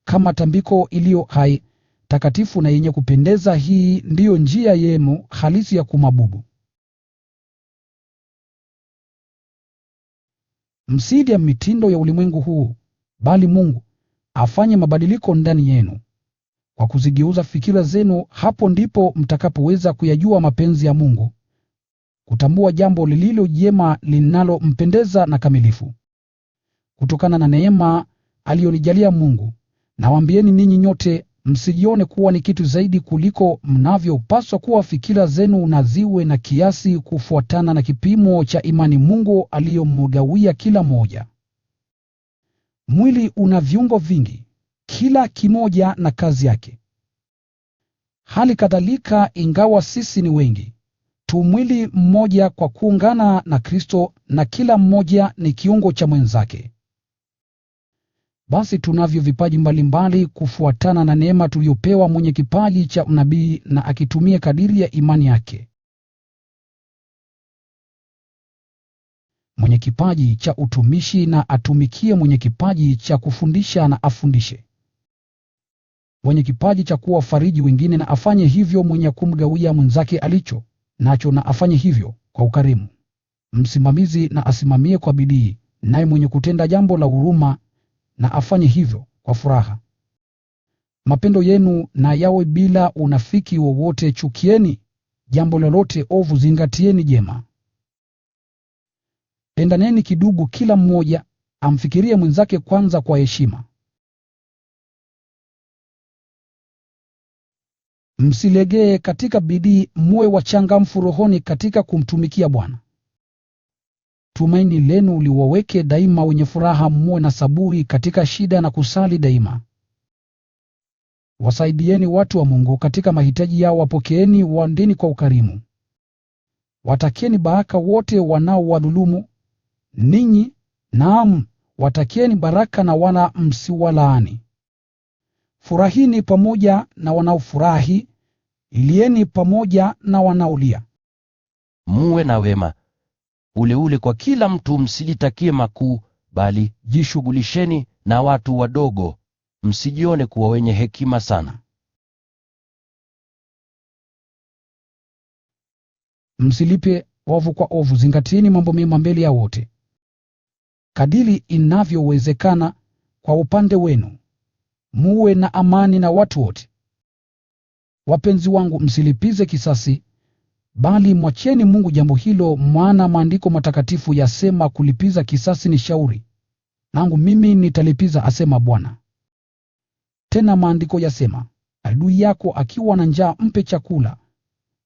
kama tambiko iliyo hai, takatifu na yenye kupendeza. Hii ndiyo njia yenu halisi ya kumwabudu. Msije mitindo ya ulimwengu huu, bali Mungu afanye mabadiliko ndani yenu, kwa kuzigeuza fikira zenu. Hapo ndipo mtakapoweza kuyajua mapenzi ya Mungu, kutambua jambo lililo jema, linalompendeza na kamilifu. Kutokana na neema aliyonijalia Mungu, nawaambieni ninyi nyote, msijione kuwa ni kitu zaidi kuliko mnavyopaswa kuwa. Fikira zenu na ziwe na kiasi, kufuatana na kipimo cha imani Mungu aliyomgawia kila mmoja. Mwili una viungo vingi, kila kimoja na kazi yake. Hali kadhalika, ingawa sisi ni wengi, tu mwili mmoja kwa kuungana na Kristo, na kila mmoja ni kiungo cha mwenzake. Basi tunavyo vipaji mbalimbali kufuatana na neema tuliyopewa. Mwenye kipaji cha unabii na akitumie kadiri ya imani yake. Mwenye kipaji cha utumishi na atumikie. Mwenye kipaji cha kufundisha na afundishe. Mwenye kipaji cha kuwafariji wengine na afanye hivyo. Mwenye kumgawia mwenzake alicho nacho na afanye hivyo kwa ukarimu. Msimamizi na asimamie kwa bidii, naye mwenye kutenda jambo la huruma na afanye hivyo kwa furaha. Mapendo yenu na yawe bila unafiki wowote. Chukieni jambo lolote ovu, zingatieni jema. Pendaneni kidugu, kila mmoja amfikirie mwenzake kwanza kwa heshima. Msilegee katika bidii, muwe wachangamfu rohoni katika kumtumikia Bwana. Tumaini lenu liwaweke daima wenye furaha, muwe na saburi katika shida na kusali daima. Wasaidieni watu wa Mungu katika mahitaji yao, wapokeeni waandeni kwa ukarimu. Watakieni baraka wote wanaowadhulumu ninyi, naam, watakieni baraka na wala msiwalaani. Furahini pamoja na wanaofurahi, lieni pamoja na wanaolia. Muwe na wema ule ule kwa kila mtu, msijitakie makuu, bali jishughulisheni na watu wadogo. Msijione kuwa wenye hekima sana. Msilipe ovu kwa ovu, zingatieni mambo mema mbele ya wote. Kadiri inavyowezekana kwa upande wenu, muwe na amani na watu wote. Wapenzi wangu, msilipize kisasi, bali mwacheni Mungu jambo hilo, maana Maandiko matakatifu yasema, kulipiza kisasi ni shauri langu, mimi nitalipiza, asema Bwana. Tena Maandiko yasema, adui yako akiwa na njaa mpe chakula,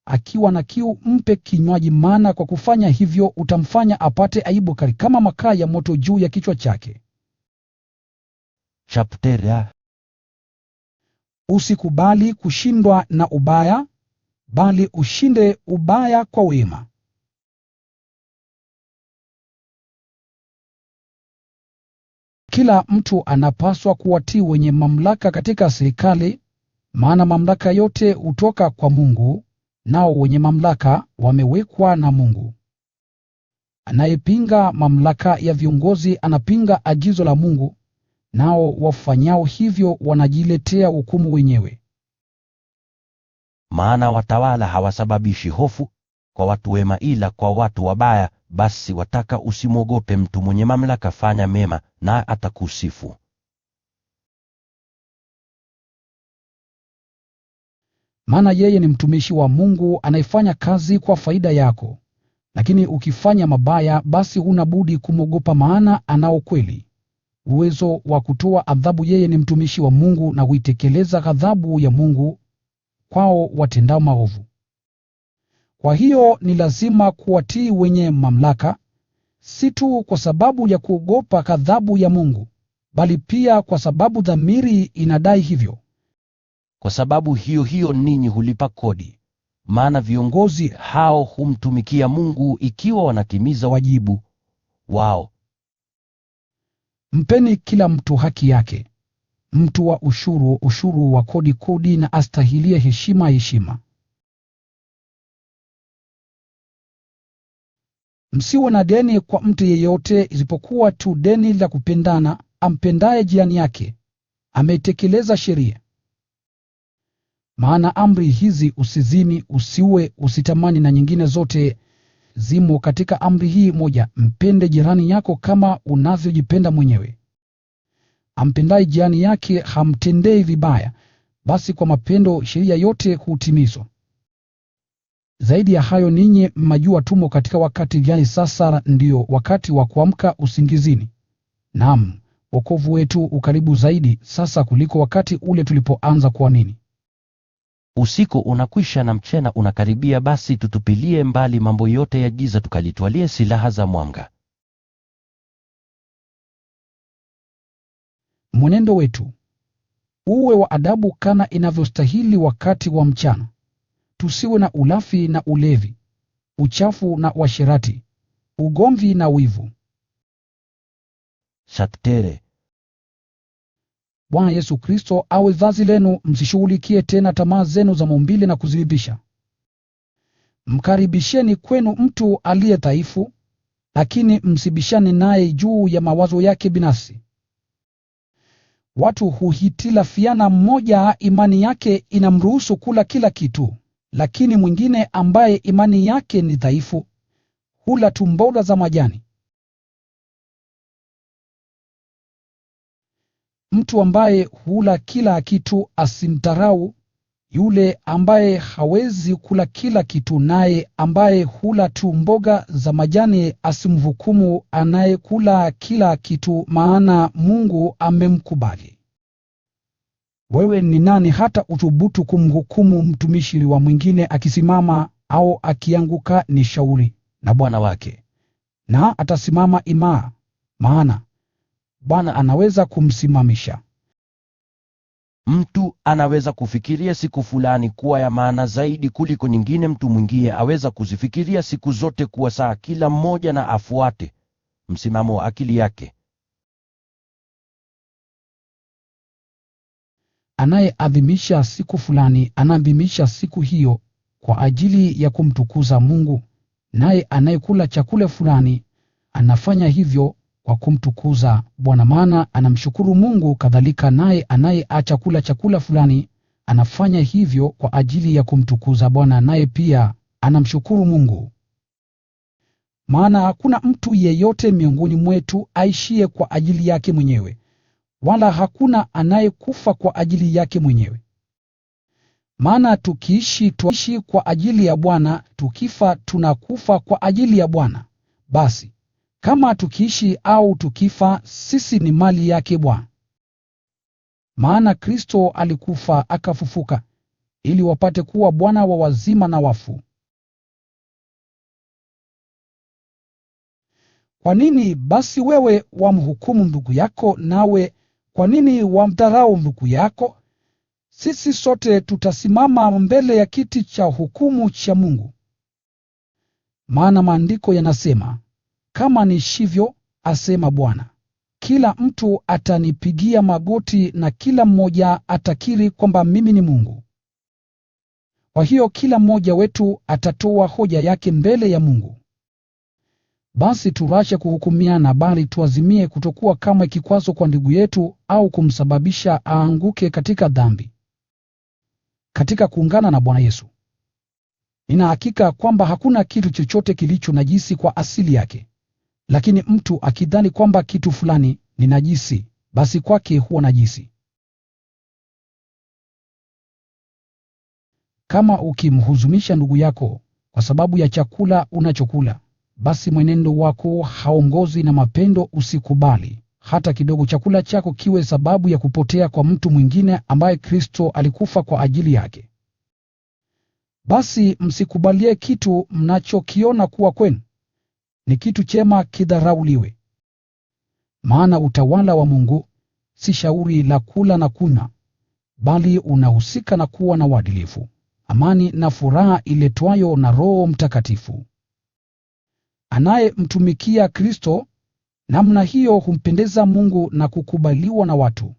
akiwa na kiu mpe kinywaji, maana kwa kufanya hivyo utamfanya apate aibu kali kama makaa ya moto juu ya kichwa chake. Shapteria. Usikubali kushindwa na ubaya, bali ushinde ubaya kwa wema. Kila mtu anapaswa kuwatii wenye mamlaka katika serikali, maana mamlaka yote hutoka kwa Mungu, nao wenye mamlaka wamewekwa na Mungu. Anayepinga mamlaka ya viongozi anapinga agizo la Mungu, nao wafanyao hivyo wanajiletea hukumu wenyewe. Maana watawala hawasababishi hofu kwa watu wema ila kwa watu wabaya, basi wataka usimwogope mtu mwenye mamlaka, fanya mema na atakusifu. Maana yeye ni mtumishi wa Mungu anayefanya kazi kwa faida yako. Lakini ukifanya mabaya, basi huna budi kumwogopa, maana anao kweli uwezo wa kutoa adhabu. Yeye ni mtumishi wa Mungu na huitekeleza ghadhabu ya Mungu kwao watendao maovu. Kwa hiyo ni lazima kuwatii wenye mamlaka, si tu kwa sababu ya kuogopa ghadhabu ya Mungu, bali pia kwa sababu dhamiri inadai hivyo. Kwa sababu hiyo hiyo ninyi hulipa kodi, maana viongozi hao humtumikia Mungu ikiwa wanatimiza wajibu wao. Mpeni kila mtu haki yake: mtu wa ushuru, ushuru; wa kodi, kodi; na astahilie heshima, heshima. Msiwe na deni kwa mtu yeyote isipokuwa tu deni la kupendana. Ampendaye jirani yake ameitekeleza sheria. Maana amri hizi: usizini, usiue, usitamani, na nyingine zote zimo katika amri hii moja: mpende jirani yako kama unavyojipenda mwenyewe. Ampendaye jirani yake hamtendei vibaya. Basi kwa mapendo sheria yote hutimizwa. Zaidi ya hayo, ninyi mnajua tumo katika wakati gani sasa. Ndio wakati wa kuamka usingizini. Naam, wokovu wetu ukaribu zaidi sasa kuliko wakati ule tulipoanza kuamini. Usiku unakwisha na mchana unakaribia, basi tutupilie mbali mambo yote ya giza, tukalitwalie silaha za mwanga. Mwenendo wetu uwe wa adabu kama inavyostahili wakati wa mchana. Tusiwe na ulafi na ulevi, uchafu na uasherati, ugomvi na wivu. Shaktere. Bwana Yesu Kristo awe vazi lenu. Msishughulikie tena tamaa zenu za maumbile na kuzilibisha. Mkaribisheni kwenu mtu aliye dhaifu, lakini msibishane naye juu ya mawazo yake binafsi. Watu huhitilafiana, mmoja imani yake inamruhusu kula kila kitu, lakini mwingine ambaye imani yake ni dhaifu hula tu mboga za majani. Mtu ambaye hula kila kitu asimdharau yule ambaye hawezi kula kila kitu, naye ambaye hula tu mboga za majani asimhukumu anayekula kila kitu, maana Mungu amemkubali. Wewe ni nani hata uthubutu kumhukumu mtumishi wa mwingine akisimama au akianguka? Ni shauri na Bwana wake, na atasimama imara, maana Bwana anaweza kumsimamisha. Mtu anaweza kufikiria siku fulani kuwa ya maana zaidi kuliko nyingine. Mtu mwingine aweza kuzifikiria siku zote kuwa sawa. Kila mmoja na afuate msimamo wa akili yake. Anayeadhimisha siku fulani anaadhimisha siku hiyo kwa ajili ya kumtukuza Mungu, naye anayekula chakula fulani anafanya hivyo kwa kumtukuza Bwana, maana anamshukuru Mungu. Kadhalika naye anayeacha kula chakula fulani anafanya hivyo kwa ajili ya kumtukuza Bwana, naye pia anamshukuru Mungu. Maana hakuna mtu yeyote miongoni mwetu aishiye kwa ajili yake mwenyewe, wala hakuna anayekufa kwa ajili yake mwenyewe. Maana tukiishi twaishi kwa ajili ya Bwana, tukifa tunakufa kwa ajili ya Bwana. Basi kama tukiishi au tukifa, sisi ni mali yake Bwana. Maana Kristo alikufa akafufuka, ili wapate kuwa Bwana wa wazima na wafu. Kwa nini basi wewe wamhukumu ndugu yako? Nawe kwa nini wamdharau ndugu yako? Sisi sote tutasimama mbele ya kiti cha hukumu cha Mungu. Maana maandiko yanasema, kama niishivyo, asema Bwana, kila mtu atanipigia magoti na kila mmoja atakiri kwamba mimi ni Mungu. Kwa hiyo kila mmoja wetu atatoa hoja yake mbele ya Mungu. Basi tuache kuhukumiana, bali tuazimie kutokuwa kama kikwazo kwa ndugu yetu au kumsababisha aanguke katika dhambi. Katika kuungana na Bwana Yesu, nina hakika kwamba hakuna kitu chochote kilicho najisi kwa asili yake. Lakini mtu akidhani kwamba kitu fulani ni najisi, basi kwake huwa najisi. Kama ukimhuzunisha ndugu yako kwa sababu ya chakula unachokula, basi mwenendo wako haongozi na mapendo. Usikubali hata kidogo chakula chako kiwe sababu ya kupotea kwa mtu mwingine ambaye Kristo alikufa kwa ajili yake. Basi msikubalie kitu mnachokiona kuwa kwenu ni kitu chema kidharauliwe. Maana utawala wa Mungu si shauri la kula na kunywa, bali unahusika na kuwa na uadilifu, amani na furaha iletwayo na Roho Mtakatifu. Anayemtumikia Kristo namna hiyo humpendeza Mungu na kukubaliwa na watu.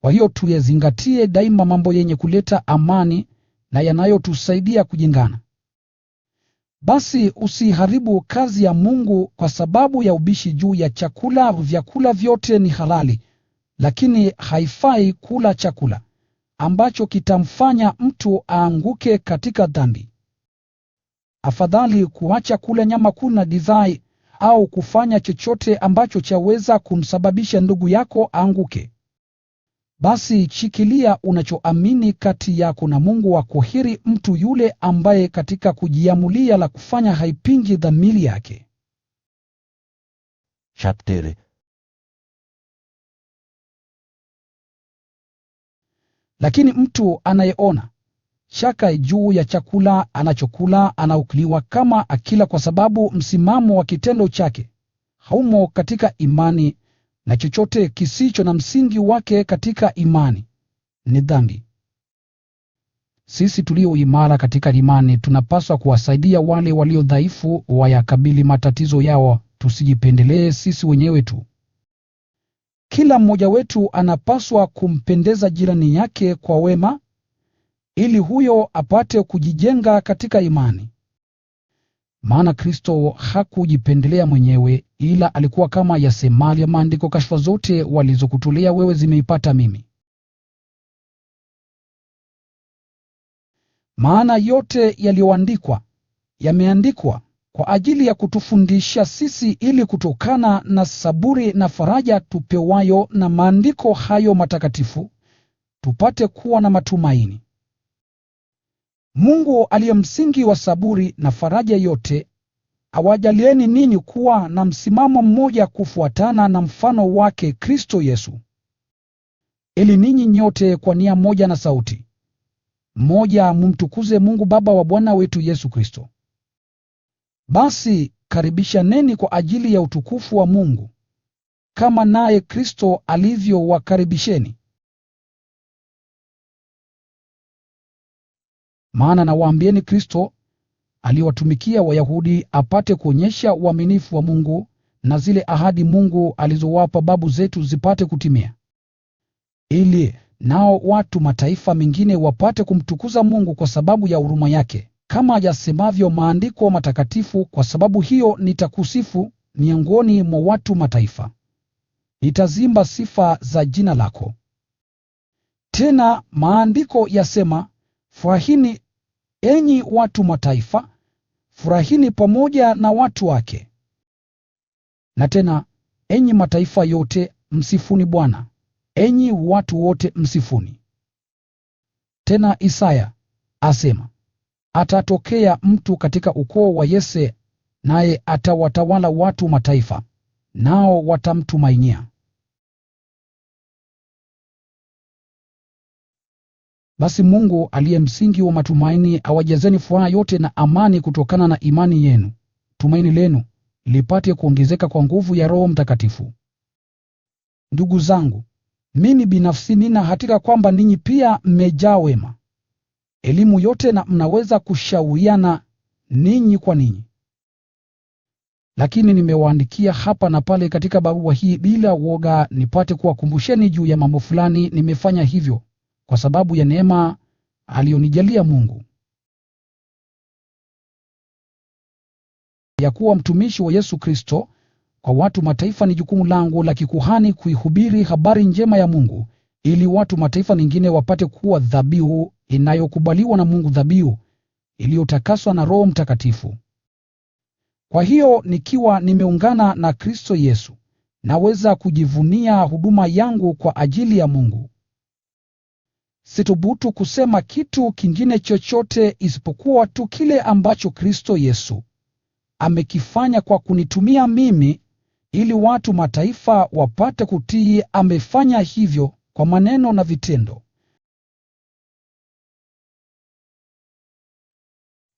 Kwa hiyo tuyazingatie daima mambo yenye kuleta amani na yanayotusaidia kujengana. Basi usiharibu kazi ya Mungu kwa sababu ya ubishi juu ya chakula. Vyakula vyote ni halali, lakini haifai kula chakula ambacho kitamfanya mtu aanguke katika dhambi. Afadhali kuacha kula nyama, kunywa divai au kufanya chochote ambacho chaweza kumsababisha ndugu yako aanguke. Basi shikilia unachoamini kati yako na Mungu wako. Heri mtu yule ambaye katika kujiamulia la kufanya haipingi dhamiri yake. Chaptere. Lakini mtu anayeona shaka juu ya chakula anachokula anahukumiwa kama akila, kwa sababu msimamo wa kitendo chake haumo katika imani, na chochote kisicho na msingi wake katika imani ni dhambi. Sisi tulio imara katika imani tunapaswa kuwasaidia wale walio dhaifu wayakabili matatizo yao, tusijipendelee sisi wenyewe tu. Kila mmoja wetu anapaswa kumpendeza jirani yake kwa wema, ili huyo apate kujijenga katika imani. Maana Kristo hakujipendelea mwenyewe, ila alikuwa kama yasemavyo Maandiko, kashfa zote walizokutolea wewe zimeipata mimi. Maana yote yaliyoandikwa yameandikwa kwa ajili ya kutufundisha sisi, ili kutokana na saburi na faraja tupewayo na maandiko hayo matakatifu tupate kuwa na matumaini. Mungu aliye msingi wa saburi na faraja yote, awajalieni ninyi kuwa na msimamo mmoja kufuatana na mfano wake Kristo Yesu, ili ninyi nyote kwa nia moja na sauti moja mumtukuze Mungu Baba wa Bwana wetu Yesu Kristo. Basi karibishaneni kwa ajili ya utukufu wa Mungu, kama naye Kristo alivyowakaribisheni. Maana nawaambieni, Kristo aliwatumikia Wayahudi apate kuonyesha uaminifu wa Mungu, na zile ahadi Mungu alizowapa babu zetu zipate kutimia, ili nao watu mataifa mengine wapate kumtukuza Mungu kwa sababu ya huruma yake, kama yasemavyo Maandiko matakatifu, kwa sababu hiyo nitakusifu miongoni mwa watu mataifa, nitazimba sifa za jina lako. Tena Maandiko yasema, furahini enyi watu mataifa, furahini pamoja na watu wake. Na tena, enyi mataifa yote, msifuni Bwana, enyi watu wote msifuni. Tena Isaya asema, atatokea mtu katika ukoo wa Yese, naye atawatawala watu mataifa, nao watamtumainia. Basi Mungu aliye msingi wa matumaini awajazeni furaha yote na amani kutokana na imani yenu, tumaini lenu lipate kuongezeka kwa nguvu ya Roho Mtakatifu. Ndugu zangu, mimi binafsi nina hakika kwamba ninyi pia mmejaa wema, elimu yote, na mnaweza kushauriana ninyi kwa ninyi. Lakini nimewaandikia hapa na pale katika barua hii bila woga, nipate kuwakumbusheni juu ya mambo fulani. Nimefanya hivyo kwa sababu ya neema aliyonijalia Mungu. ya kuwa mtumishi wa Yesu Kristo, kwa watu mataifa ni jukumu langu la kikuhani kuihubiri habari njema ya Mungu, ili watu mataifa wengine wapate kuwa dhabihu inayokubaliwa na Mungu, dhabihu iliyotakaswa na Roho Mtakatifu. Kwa hiyo nikiwa nimeungana na Kristo Yesu, naweza kujivunia huduma yangu kwa ajili ya Mungu. Sithubutu kusema kitu kingine chochote isipokuwa tu kile ambacho Kristo Yesu amekifanya kwa kunitumia mimi, ili watu mataifa wapate kutii. Amefanya hivyo kwa maneno na vitendo,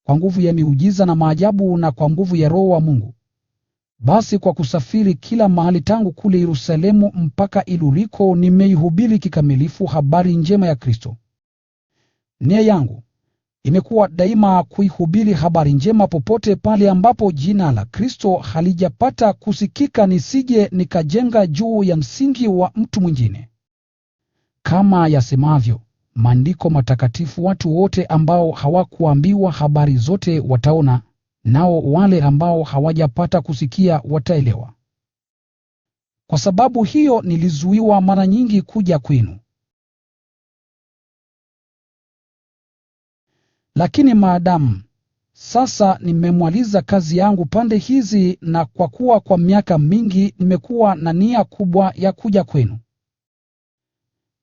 kwa nguvu ya miujiza na maajabu, na kwa nguvu ya Roho wa Mungu. Basi kwa kusafiri kila mahali tangu kule Yerusalemu mpaka Iluriko, nimeihubiri kikamilifu habari njema ya Kristo. Nia yangu imekuwa daima kuihubiri habari njema popote pale ambapo jina la Kristo halijapata kusikika, nisije nikajenga juu ya msingi wa mtu mwingine. Kama yasemavyo Maandiko matakatifu, watu wote ambao hawakuambiwa habari zote wataona, nao wale ambao hawajapata kusikia wataelewa. Kwa sababu hiyo nilizuiwa mara nyingi kuja kwenu. Lakini maadamu sasa nimemaliza kazi yangu pande hizi, na kwa kuwa kwa miaka mingi nimekuwa na nia kubwa ya kuja kwenu,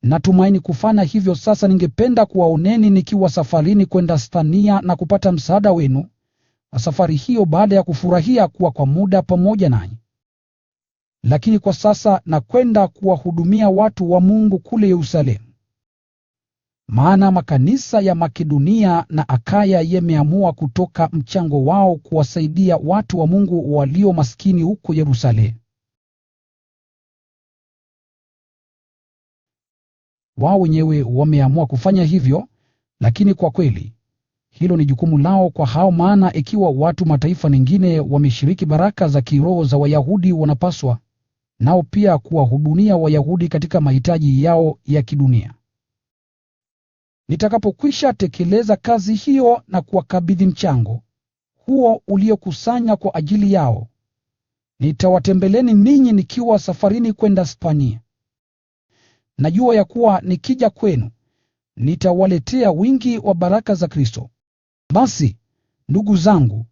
natumaini kufanya hivyo sasa. Ningependa kuwaoneni nikiwa safarini kwenda Spania na kupata msaada wenu wa safari hiyo, baada ya kufurahia kuwa kwa muda pamoja nanyi. Lakini kwa sasa nakwenda kuwahudumia watu wa Mungu kule Yerusalemu. Maana makanisa ya Makedonia na Akaya yameamua kutoka mchango wao kuwasaidia watu wa Mungu walio maskini huko Yerusalemu. Wao wenyewe wameamua kufanya hivyo, lakini kwa kweli hilo ni jukumu lao kwa hao, maana ikiwa watu mataifa wengine wameshiriki baraka za kiroho za Wayahudi, wanapaswa nao pia kuwahudumia Wayahudi katika mahitaji yao ya kidunia. Nitakapokwisha tekeleza kazi hiyo na kuwakabidhi mchango huo uliokusanya kwa ajili yao, nitawatembeleni ninyi nikiwa safarini kwenda Spania. Najua ya kuwa nikija kwenu nitawaletea wingi wa baraka za Kristo. Basi, ndugu zangu,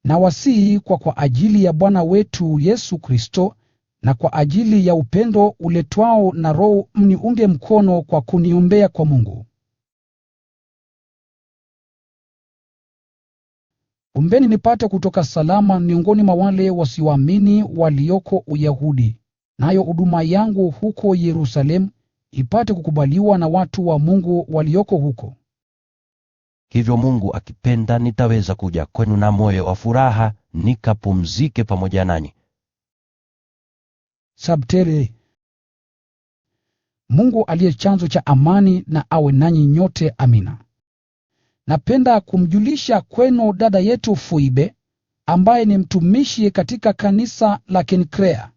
nawasihi kwa ajili ya Bwana wetu Yesu Kristo na kwa ajili ya upendo uletwao na Roho, mniunge mkono kwa kuniombea kwa Mungu. Ombeni nipate kutoka salama miongoni mwa wale wasioamini walioko Uyahudi, nayo huduma yangu huko Yerusalemu ipate kukubaliwa na watu wa Mungu walioko huko. Hivyo Mungu akipenda, nitaweza kuja kwenu na moyo wa furaha, nikapumzike pamoja nanyi. Sabtere. Mungu aliye chanzo cha amani na awe nanyi nyote. Amina. Napenda kumjulisha kwenu dada yetu Foibe, ambaye ni mtumishi katika kanisa la Kenkrea.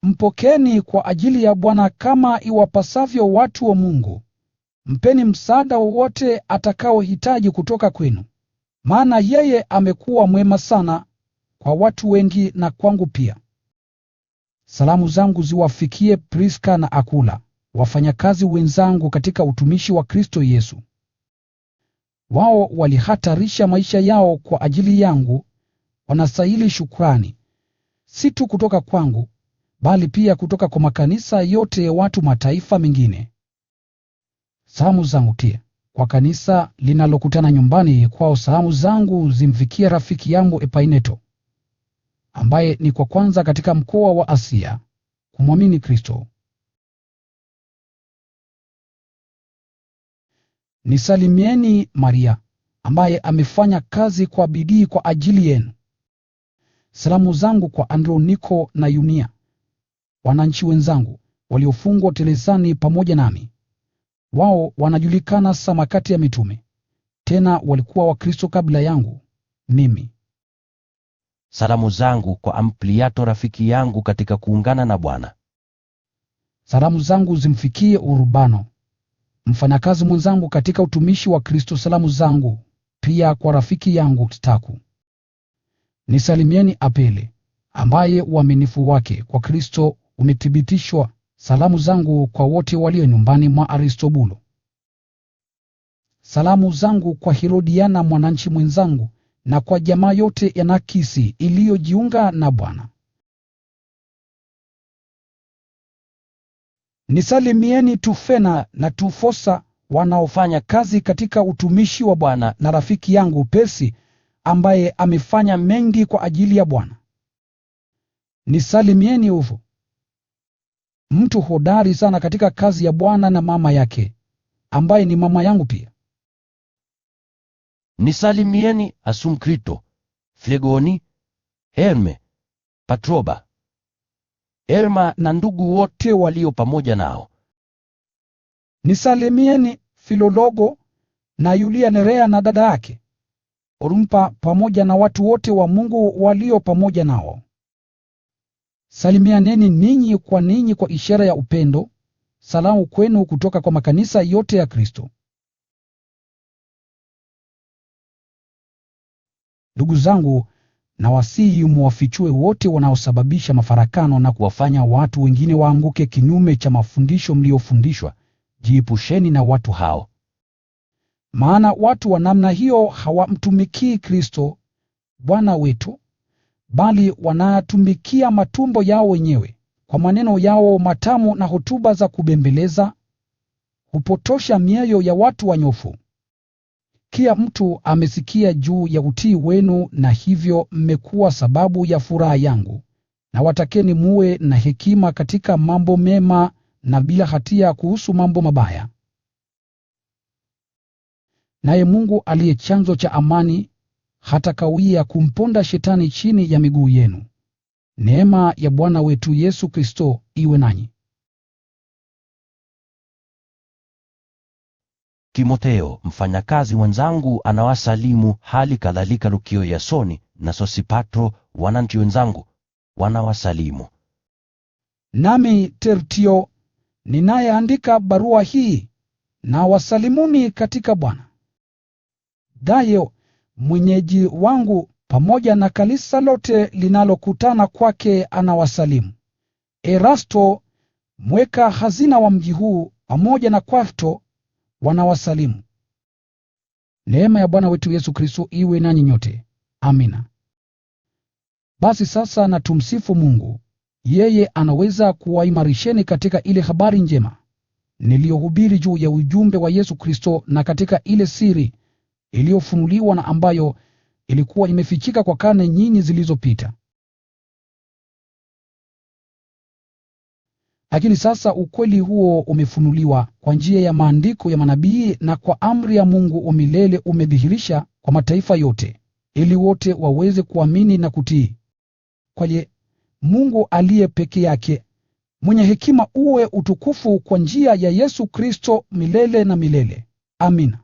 Mpokeni kwa ajili ya Bwana kama iwapasavyo watu wa Mungu. Mpeni msaada wowote atakaohitaji kutoka kwenu, maana yeye amekuwa mwema sana kwa watu wengi na kwangu pia. Salamu zangu ziwafikie Priska na Akula, wafanyakazi wenzangu katika utumishi wa Kristo Yesu. Wao walihatarisha maisha yao kwa ajili yangu, wanastahili shukrani, si tu kutoka kwangu, bali pia kutoka kwa makanisa yote ya watu mataifa mengine. Salamu zangu pia kwa kanisa linalokutana nyumbani kwao. Salamu zangu zimfikie rafiki yangu Epaineto, ambaye ni kwa kwanza katika mkoa wa Asia kumwamini Kristo. Nisalimieni Maria, ambaye amefanya kazi kwa bidii kwa ajili yenu. Salamu zangu kwa Androniko na Yunia, wananchi wenzangu waliofungwa gerezani pamoja nami. Wao wanajulikana sana kati ya mitume, tena walikuwa Wakristo kabla yangu mimi. Salamu zangu kwa Ampliato rafiki yangu katika kuungana na Bwana. Salamu zangu zimfikie Urbano, mfanyakazi mwenzangu katika utumishi wa Kristo. Salamu zangu pia kwa rafiki yangu Staku. Nisalimieni Apele, ambaye uaminifu wake kwa Kristo umethibitishwa. Salamu zangu kwa wote walio nyumbani mwa Aristobulo. Salamu zangu kwa Herodiana mwananchi mwenzangu, na kwa jamaa yote ya Nakisi iliyojiunga na Bwana. Nisalimieni Tufena na Tufosa, wanaofanya kazi katika utumishi wa Bwana, na rafiki yangu Persi, ambaye amefanya mengi kwa ajili ya Bwana. Nisalimieni Uvo, mtu hodari sana katika kazi ya Bwana, na mama yake, ambaye ni mama yangu pia. Nisalimieni Asumkrito, Flegoni, Herme, Patroba, Herma na ndugu wote walio pamoja nao. Nisalimieni Filologo na Yulia Nerea na dada yake Orumpa, pamoja na watu wote wa Mungu walio pamoja nao. Salimianeni ninyi kwa ishara ya upendo. Salamu kwenu kutoka kwa makanisa yote ya Kristo. Ndugu zangu, nawasihi muwafichue wote wanaosababisha mafarakano na kuwafanya watu wengine waanguke kinyume cha mafundisho mliofundishwa. Jiepusheni na watu hao. Maana watu wa namna hiyo hawamtumikii Kristo, Bwana wetu, bali wanatumikia matumbo yao wenyewe. Kwa maneno yao matamu na hotuba za kubembeleza, hupotosha mioyo ya watu wanyofu. Kila mtu amesikia juu ya utii wenu, na hivyo mmekuwa sababu ya furaha yangu. Na watakeni muwe na hekima katika mambo mema, na bila hatia kuhusu mambo mabaya. Naye Mungu aliye chanzo cha amani hatakawia kumponda Shetani chini ya miguu yenu. Neema ya Bwana wetu Yesu Kristo iwe nanyi. Timotheo, mfanyakazi mwenzangu, anawasalimu, hali kadhalika Lukio, Yasoni na Sosipatro, wananchi wenzangu, wanawasalimu. Nami Tertio, ninayeandika barua hii, na wasalimuni katika Bwana. Gayo, mwenyeji wangu, pamoja na kanisa lote linalokutana kwake, anawasalimu. Erasto, mweka hazina wa mji huu, pamoja na Kwarto, wanawasalimu. Neema ya Bwana wetu Yesu Kristo iwe nanyi nyote. Amina. Basi sasa na tumsifu Mungu. Yeye anaweza kuwaimarisheni katika ile habari njema niliyohubiri juu ya ujumbe wa Yesu Kristo, na katika ile siri iliyofunuliwa na ambayo ilikuwa imefichika kwa karne nyingi zilizopita. Lakini sasa ukweli huo umefunuliwa kwa njia ya maandiko ya manabii, na kwa amri ya Mungu wa milele umedhihirisha kwa mataifa yote, ili wote waweze kuamini na kutii. Kwaye Mungu aliye peke yake mwenye hekima uwe utukufu kwa njia ya Yesu Kristo milele na milele. Amina.